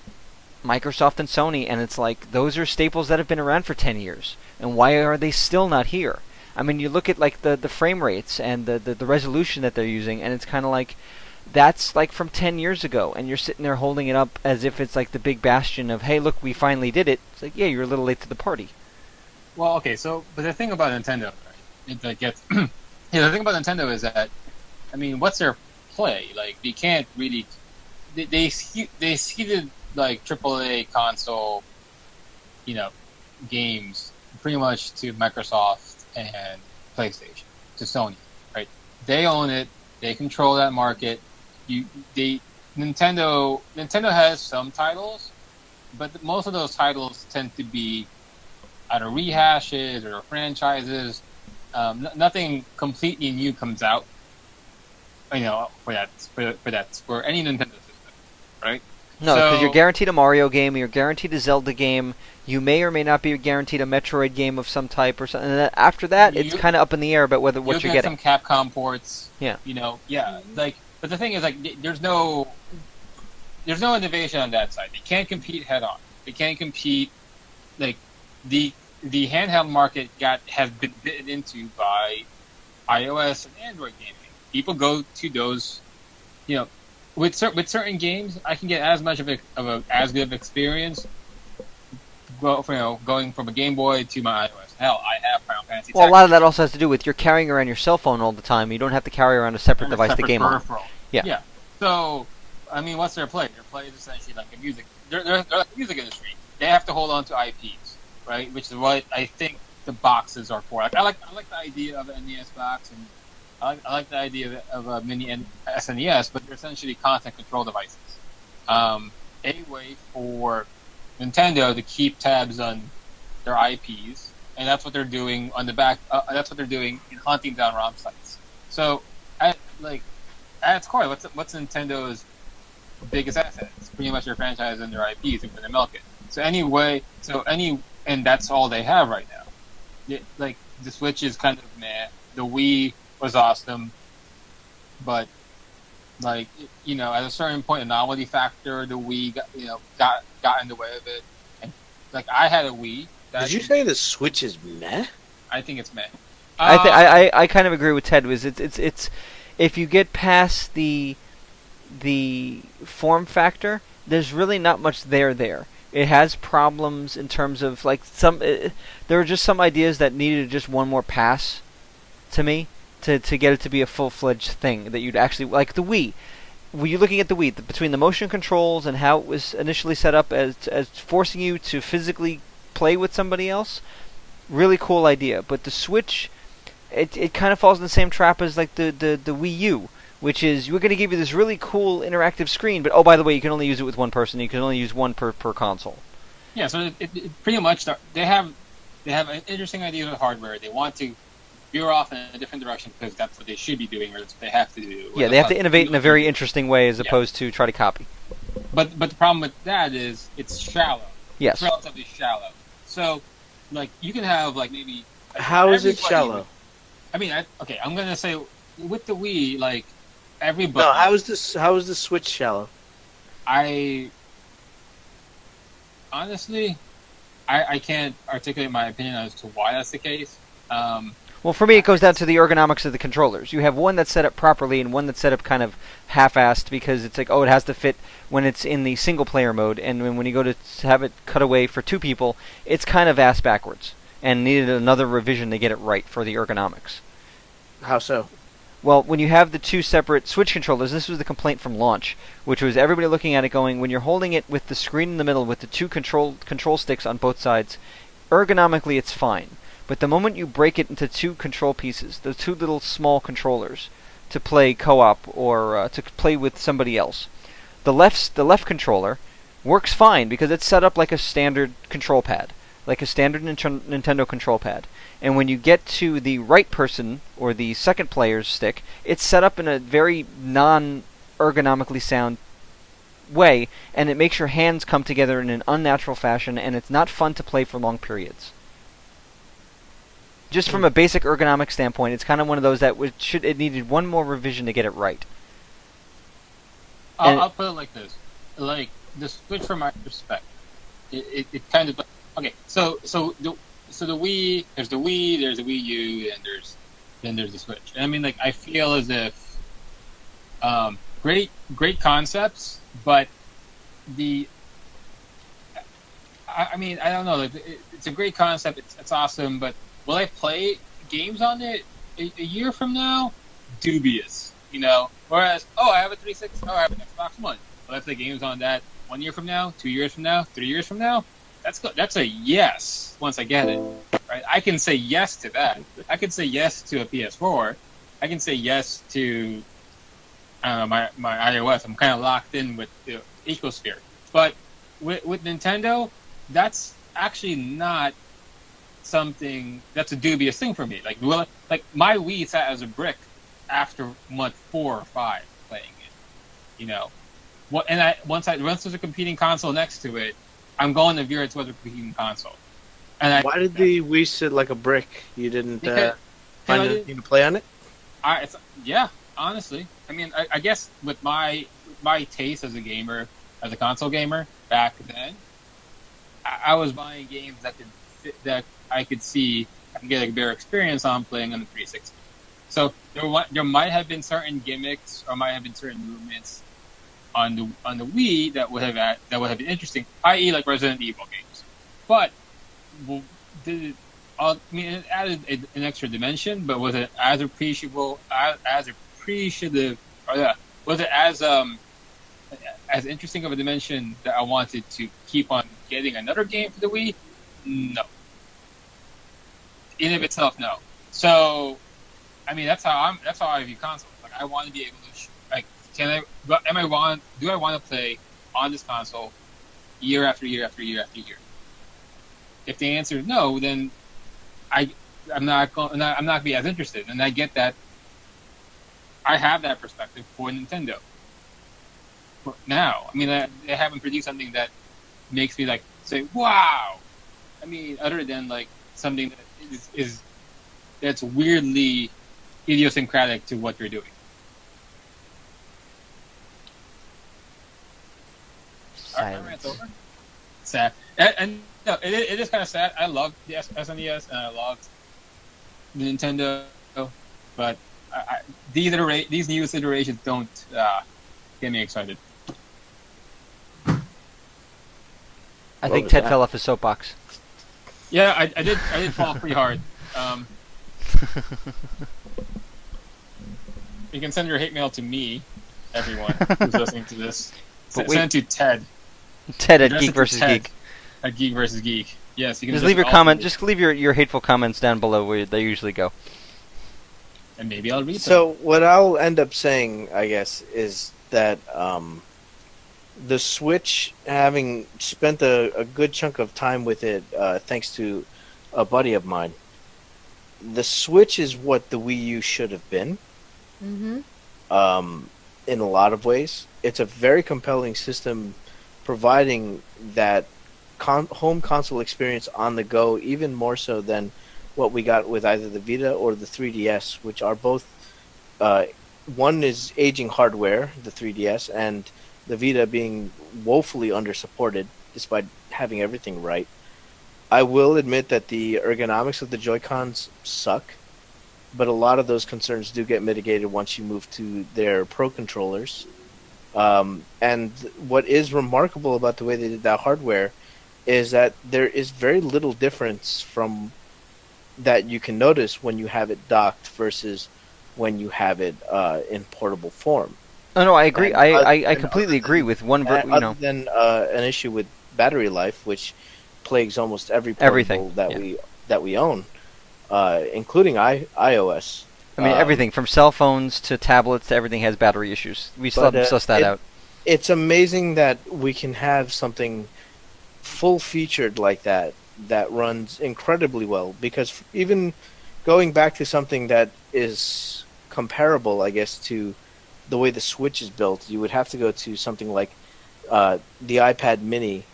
Microsoft and Sony, and it's like those are staples that have been around for 10 years. And why are they still not here? I mean, you look at like the frame rates and the resolution that they're using, and it's kind of like that's like from 10 years ago, and you're sitting there holding it up as if it's like the big bastion of, hey, look, we finally did it. It's like, yeah, you're a little late to the party. Well, okay, but the thing about Nintendo, right, the thing about Nintendo is that, I mean, what's their play? Like, they can't really, they seeded like AAA console, games pretty much to Microsoft and PlayStation, to Sony, right? They own it. They control that market. Nintendo has some titles, but most of those titles tend to be either rehashes or franchises. Nothing completely new comes out, for any Nintendo system, right? No, because you're guaranteed a Mario game, you're guaranteed a Zelda game, you may or may not be guaranteed a Metroid game of some type or something. And then after that, it's kind of up in the air about what you're getting. You'll get some Capcom ports. Yeah. But the thing is, there's no innovation on that side. They can't compete head on. They can't compete. Like the handheld market has been bitten into by iOS and Android gaming. People go to those, with certain games, I can get as much of as good of experience. Going from a Game Boy to my iOS. Hell, I have Final Fantasy. Well, a lot of that also has to do with you're carrying around your cell phone all the time. You don't have to carry around a separate device to game on. Yeah. So, I mean, what's their play? Their play is essentially like a music. They're like a music industry. They have to hold on to IPs, right? Which is what I think the boxes are for. I like the idea of an NES box, and I like the idea of a mini SNES, but they're essentially content control devices. A way for Nintendo to keep tabs on their IPs, and that's what they're doing on the back. That's what they're doing in hunting down ROM sites. So, at its core, what's Nintendo's biggest asset? It's pretty much their franchise and their IPs, and they milk it. And that's all they have right now. The Switch is kind of meh. The Wii was awesome, but at a certain point, a novelty factor, the Wii got in the way of it. And I had a Wii. Did you say the Switch is meh? I think it's meh. I kind of agree with Ted. It's if you get past the form factor, there's really not much there. It has problems in terms of there are just some ideas that needed just one more pass to me to get it to be a full-fledged thing that you'd actually like the Wii. Were you looking at the Wii between the motion controls and how it was initially set up as forcing you to physically play with somebody else? Really cool idea, but the Switch, it kind of falls in the same trap as like the Wii U, which is we're going to give you this really cool interactive screen, but oh, by the way, you can only use it with one person. You can only use one per console. Yeah, so it pretty much they have an interesting idea with hardware. They want to veer off in a different direction because that's what they should be doing, or that's what they have to do. Yeah, they have to innovate in a very interesting way as opposed to try to copy. But the problem with that is it's shallow. Yes. It's relatively shallow. So, you can have maybe. How is it shallow? I'm going to say with the Wii, everybody. No, how is the Switch shallow? Honestly, I can't articulate my opinion as to why that's the case. Well, for me, it goes down to the ergonomics of the controllers. You have one that's set up properly and one that's set up kind of half-assed because it's it has to fit when it's in the single-player mode, and when you go to have it cut away for two people, it's kind of ass backwards and needed another revision to get it right for the ergonomics. How so? Well, when you have the two separate Switch controllers, this was the complaint from launch, which was everybody looking at it going, when you're holding it with the screen in the middle with the two control sticks on both sides, ergonomically it's fine. But the moment you break it into two control pieces, the two little small controllers, to play co-op or to play with somebody else, the left controller works fine because it's set up like a standard control pad, like a standard Nintendo control pad. And when you get to the right person or the second player's stick, it's set up in a very non-ergonomically sound way, and it makes your hands come together in an unnatural fashion, and it's not fun to play for long periods. Just from a basic ergonomic standpoint, it's kind of one of those that it needed one more revision to get it right. I'll put it like this: the Switch, from my perspective, it kind of okay. So the Wii, there's the Wii U, and there's the Switch. And I feel as if great concepts, but I don't know. It's a great concept. It's awesome, but will I play games on it a year from now? Dubious, Whereas, I have a 360, I have an Xbox One. Will I play games on that 1 year from now, 2 years from now, 3 years from now? That's a yes once I get it. Right? I can say yes to that. I can say yes to a PS4. I can say yes to my iOS. I'm kind of locked in with the Ecosphere. But with Nintendo, that's actually not something that's a dubious thing for me. My Wii sat as a brick after month 4 or 5 playing it. Once there's a competing console next to it, I'm going to veer towards a competing console. And Why did the Wii sit like a brick? You didn't find anything to play on it? Yeah, honestly. I mean, I guess with my taste as a gamer, as a console gamer back then, I was buying games that I could see I can get a better experience on playing on the 360. So there might have been certain gimmicks or might have been certain movements on the Wii that would have been interesting, i.e., like Resident Evil games. But it added an extra dimension, but was it as appreciable, was it as interesting of a dimension that I wanted to keep on getting another game for the Wii? No. In of itself, no. So, I mean, that's how I view consoles. Like, I want to be able to, do I want to play on this console year after year after year after year? If the answer is no, then I'm not going to be as interested. And I get that. I have that perspective for Nintendo. But now, I mean, they haven't produced something that makes me like say, "Wow." I mean, other than like something that is that's weirdly idiosyncratic to what they're doing. Our rant's over. Sad, and no, it is kind of sad. I love the SNES and I loved the Nintendo, but these newest iterations don't get me excited. I think Ted fell off his soapbox. Yeah, I did fall pretty hard. You can send your hate mail to me, everyone who's listening to this. Send it to Ted. Ted at Geek vs. Geek. At Geek vs. Geek. Yes, you can just leave your comment. Just leave your hateful comments down below where they usually go. And maybe I'll read them. So what I'll end up saying, I guess, is that the Switch, having spent a good chunk of time with it, thanks to a buddy of mine, the Switch is what the Wii U should have been. Mm-hmm. In a lot of ways, it's a very compelling system, providing that home console experience on the go, even more so than what we got with either the Vita or the 3DS, which are both. One is aging hardware, the 3DS, and the Vita being woefully undersupported, despite having everything right. I will admit that the ergonomics of the Joy-Cons suck, but a lot of those concerns do get mitigated once you move to their Pro controllers. And what is remarkable about the way they did that hardware is that there is very little difference from that you can notice when you have it docked versus when you have it in portable form. Oh no, I agree. I completely agree with one. Other than an issue with battery life, which plagues almost every portable that we own, including iOS. I mean, everything from cell phones to tablets to everything has battery issues. We still haven't sussed that out. It's amazing that we can have something full-featured like that runs incredibly well. Because even going back to something that is comparable, I guess, to the way the Switch is built, you would have to go to something like the iPad Mini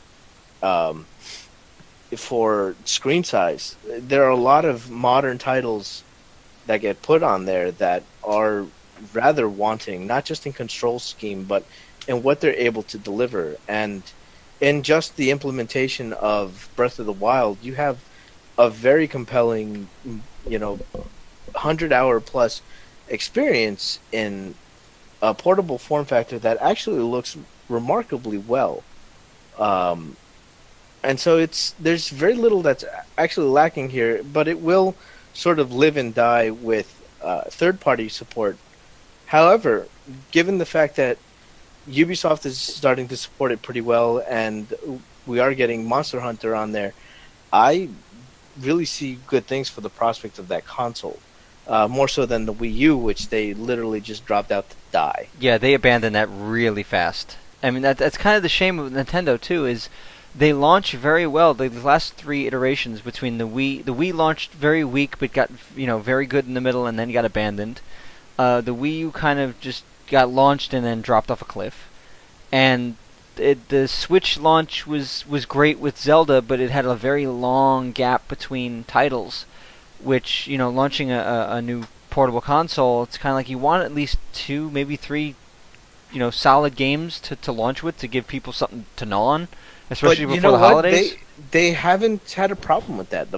for screen size. There are a lot of modern titles that get put on there that are rather wanting, not just in control scheme, but in what they're able to deliver. And in just the implementation of Breath of the Wild, you have a very compelling, 100-hour plus experience in a portable form factor that actually looks remarkably well. And so there's very little that's actually lacking here, but it will sort of live and die with third-party support. However, given the fact that Ubisoft is starting to support it pretty well, and we are getting Monster Hunter on there, I really see good things for the prospect of that console. More so than the Wii U, which they literally just dropped out to die. Yeah, they abandoned that really fast. I mean, that's kind of the shame of Nintendo, too, is they launch very well. The last three iterations between the Wii launched very weak, but got very good in the middle, and then got abandoned. The Wii U kind of just got launched and then dropped off a cliff. And the Switch launch was great with Zelda, but it had a very long gap between titles, which, launching a new portable console, it's kind of like you want at least 2, maybe 3, solid games to launch with, to give people something to gnaw on, especially before the holidays. They haven't had a problem with that.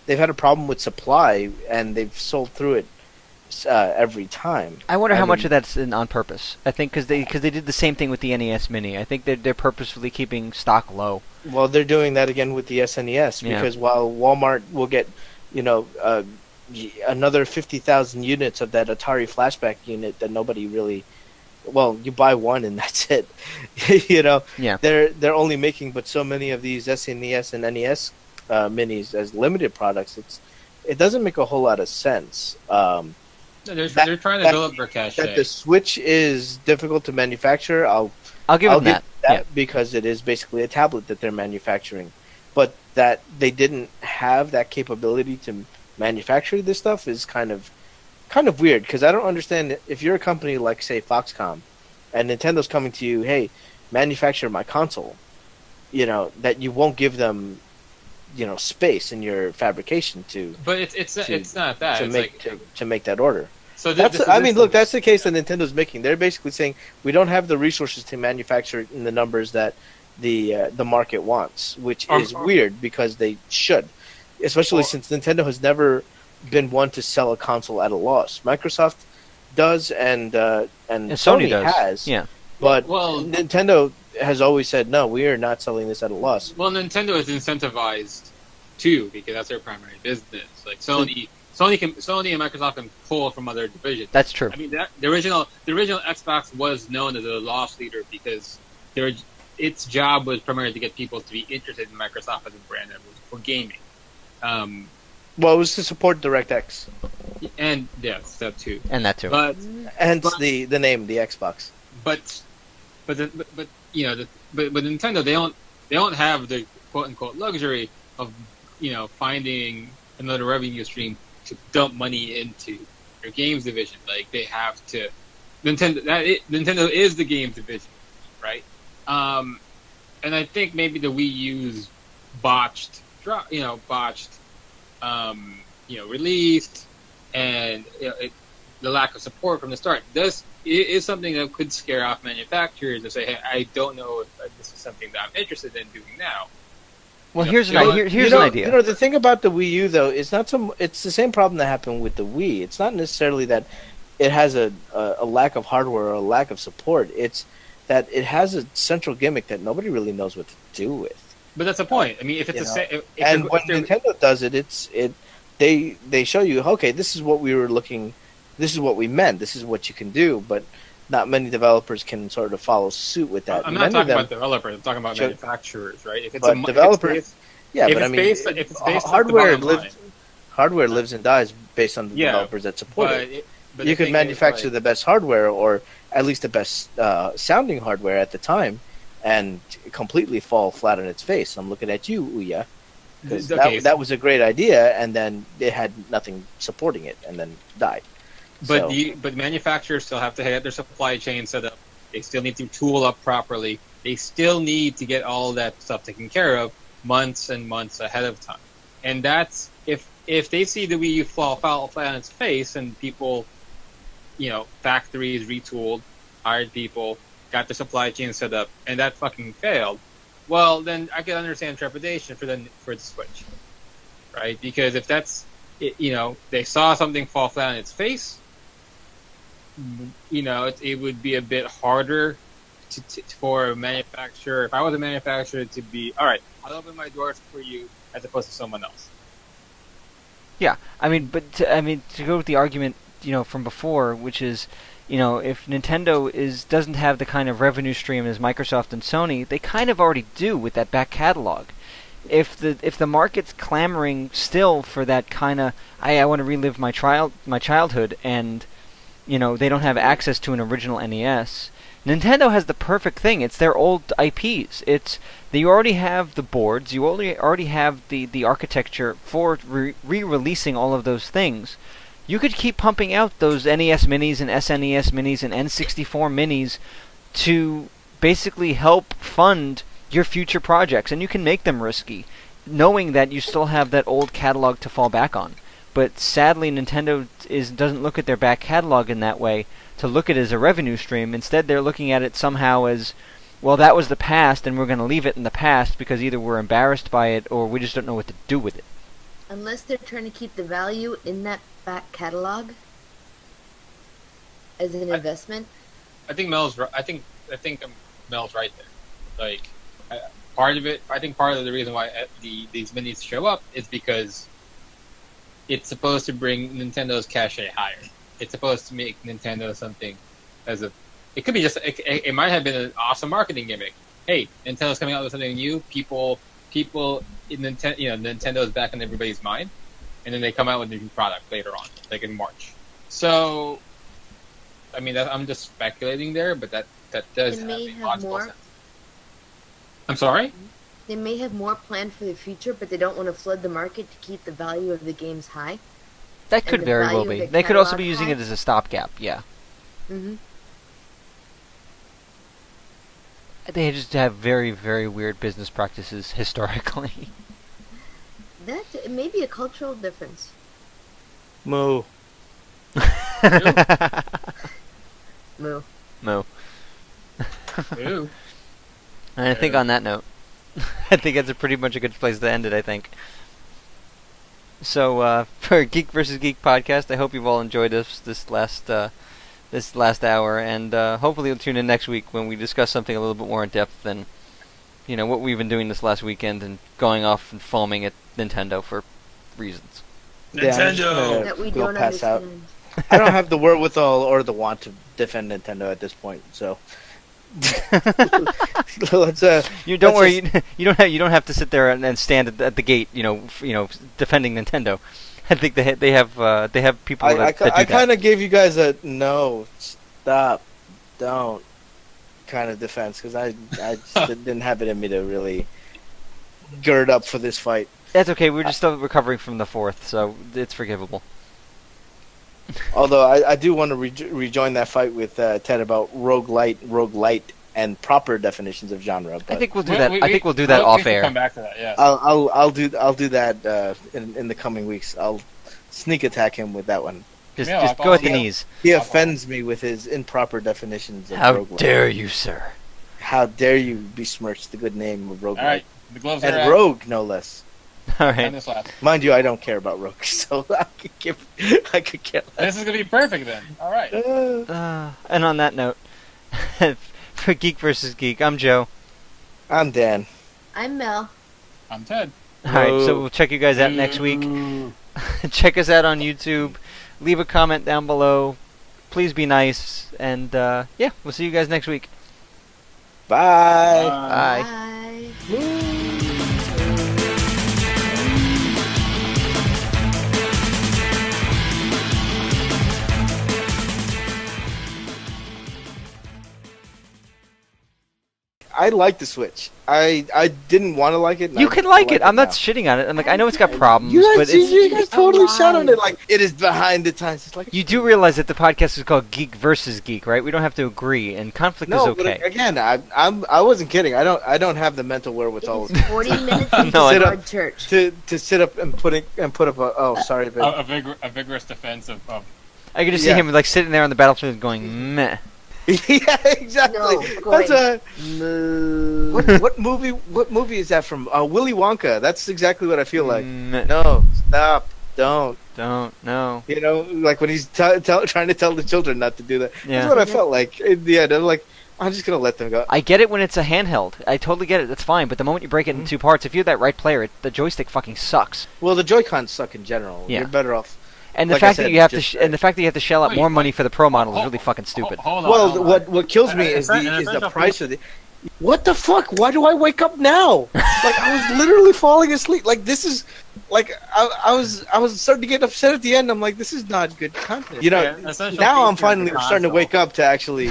They've had a problem with supply, and they've sold through it every time. I wonder how much of that's on purpose. I think because they did the same thing with the NES Mini. I think they're purposefully keeping stock low. Well, they're doing that again with the SNES, because while Walmart will get, another 50,000 units of that Atari flashback unit that nobody really, well, you buy one and that's it. They're only making but so many of these SNES and NES minis as limited products. It doesn't make a whole lot of sense. They're trying to build up their cache. That the Switch is difficult to manufacture, I'll give them that. Because it is basically a tablet that they're manufacturing. But that they didn't have that capability to manufacture this stuff is kind of weird, because I don't understand if you're a company like, say, Foxconn, and Nintendo's coming to you, hey, manufacture my console, that you won't give them space in your fabrication to. But it's not that to make that order. So that's the case that Nintendo's making. They're basically saying we don't have the resources to manufacture it in the numbers that the market wants, which is weird, because they should, especially since Nintendo has never been one to sell a console at a loss. Microsoft does, and Sony does. has. Yeah. But Nintendo has always said, no, we are not selling this at a loss. Well, Nintendo is incentivized too, because that's their primary business. Like Sony and Microsoft can pull from other divisions. That's true. I mean, the original Xbox was known as a loss leader because its job was primarily to get people to be interested in Microsoft as a brand that was for gaming. Well, it was to support DirectX. And yes, that too. And that too. But hence the name, the Xbox. But Nintendo, they don't have the quote unquote luxury of finding another revenue stream to dump money into their games division. Like, they have to. Nintendo is the games division, right? And I think maybe the Wii U's botched released, and the lack of support from the start is something that could scare off manufacturers to say, hey, I don't know if this is something that I'm interested in doing now. Well, here's an idea. The thing about the Wii U, though, is it's the same problem that happened with the Wii. It's not necessarily that it has a lack of hardware or a lack of support. It's that it has a central gimmick that nobody really knows what to do with. But that's the point. I mean, if it's when Nintendo does it, they show you, okay, this is what we were looking, this is what we meant, this is what you can do, but not many developers can sort of follow suit with that. I'm not talking about developers. I'm talking about manufacturers, right? If it's developers, hardware lives and dies based on the developers that support it. But you could manufacture the best hardware, or at least the best sounding hardware at the time, and completely fall flat on its face. I'm looking at you, Ouya. That was a great idea, and then it had nothing supporting it, and then died. But manufacturers still have to have their supply chain set up. They still need to tool up properly. They still need to get all that stuff taken care of months and months ahead of time. And that's if they see the Wii U fall flat on its face, and people, factories retooled, hired people, got the supply chain set up, and that fucking failed. Well, then I can understand trepidation for the Switch, right? Because if that's, they saw something fall flat on its face, it would be a bit harder for a manufacturer. If I was a manufacturer, to be, all right, I'll open my doors for you as opposed to someone else. Yeah, to go with the argument, from before, which is, if Nintendo doesn't have the kind of revenue stream as Microsoft and Sony, they kind of already do with that back catalog. If the market's clamoring still for that kind of, I want to relive my childhood, and they don't have access to an original NES, Nintendo has the perfect thing. It's their old IPs. You already have the boards. You already have the architecture for re-releasing all of those things. You could keep pumping out those NES Minis and SNES Minis and N64 Minis to basically help fund your future projects, and you can make them risky, knowing that you still have that old catalog to fall back on. But sadly, Nintendo doesn't look at their back catalog in that way, to look at it as a revenue stream. Instead, they're looking at it somehow as, well, that was the past, and we're going to leave it in the past because either we're embarrassed by it or we just don't know what to do with it. Unless they're trying to keep the value in that back catalog as an investment. I think Mel's right. I think Mel's right there. Like, part of it, I think part of the reason why these minis show up is because it's supposed to bring Nintendo's cachet higher. It's supposed to make Nintendo something as a. It could be just. It might have been an awesome marketing gimmick. Hey, Nintendo's coming out with something new. People in Nintendo's back in everybody's mind, and then they come out with a new product later on, like in March. So, I mean, I'm just speculating there, but that does have a logical sense. I'm sorry? They may have more planned for the future, but they don't want to flood the market to keep the value of the games high. That could very well be. They could also be using it as a stopgap, yeah. Mm-hmm. They just have very, very weird business practices historically. That may be a cultural difference. Moo. Moo. Moo. Ew. And I think on that note, I think that's pretty much a good place to end it, I think. So, for Geek vs. Geek podcast, I hope you've all enjoyed this last hour, and hopefully you'll tune in next week when we discuss something a little bit more in depth than, what we've been doing this last weekend and going off and foaming at Nintendo for reasons. Nintendo! That we don't pass out. understand. I don't have the wherewithal or the want to defend Nintendo at this point, so. Let's, you don't worry. You don't have to sit there and stand at the gate. Defending Nintendo. I think they have people that do that. I kind of gave you guys a no, stop, don't kind of defense because I just didn't have it in me to really gird up for this fight. That's okay. We're just still recovering from the fourth, so it's forgivable. Although I do want to rejoin that fight with Ted about roguelite, and proper definitions of genre. But I think we'll do that. I think we'll do that off air. Come back to that. Yeah. I'll do that in the coming weeks. I'll sneak attack him with that one. Just go at the knees. He offends me with his improper definitions of How roguelite. dare you, sir? How dare you besmirch the good name of roguelite? All right, the gloves are and out. Rogue, no less. All right. Mind you, I don't care about Rogue, so I could care less. This is gonna be perfect then. All right. And on that note, for Geek vs. Geek, I'm Joe. I'm Dan. I'm Mel. I'm Ted. All right, so we'll check you guys out next week. Check us out on YouTube. Leave a comment down below. Please be nice, and yeah, we'll see you guys next week. Bye. Bye. Bye. I like the Switch. I didn't want to like it. You can like it. I'm not shitting on it. I'm like, I know it's got problems, you but you guys totally shot on it. Like, it is behind the times. It's like you do realize that the podcast is called Geek versus Geek, right? We don't have to agree, and conflict is okay. But again, I wasn't kidding. I don't have the mental wherewithal. It's 40 minutes into No, church. to sit up and put up a sorry, but A vigorous defense of I could just see him like sitting there on the battlefield going meh. yeah, exactly. No, That's moo. what movie is that from? Willy Wonka. That's exactly what I feel like. No, stop, don't, no. Like when he's trying to tell the children not to do that. Yeah. That's what I felt like in the end. I'm like, I'm just gonna let them go. I get it when it's a handheld. I totally get it. That's fine. But the moment you break it in two parts, if you're that right player, the joystick fucking sucks. Well, the Joy-Cons suck in general. Yeah. You're better off. And the Like fact I that said, you have just- to and the fact that you have to shell out more money for the pro model is really fucking stupid. Hold on. Well, hold on. what kills me is the price of the. What the fuck? Why do I wake up now? Like I was literally falling asleep. Like this is, like I was starting to get upset at the end. I'm like, this is not good content. Now I'm finally starting to wake up to actually.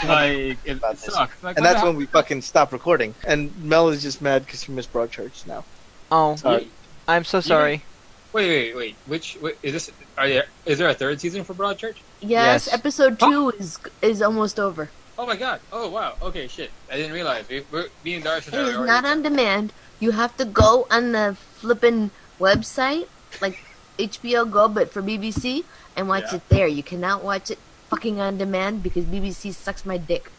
Like it sucks. Like, And that's when we fucking stop recording. And Mel is just mad because she missed Broadchurch now. Oh, Sorry. I'm so sorry. Wait. Which is this? Is there a third season for Broadchurch? Yes, Yes. episode 2 is almost over. Oh my god. Oh wow. Okay, shit. I didn't realize. Me and Darcy It is not on demand. You have to go on the flippin' website, like HBO Go, but for BBC, and watch Yeah. it there. You cannot watch it fucking on demand because BBC sucks my dick.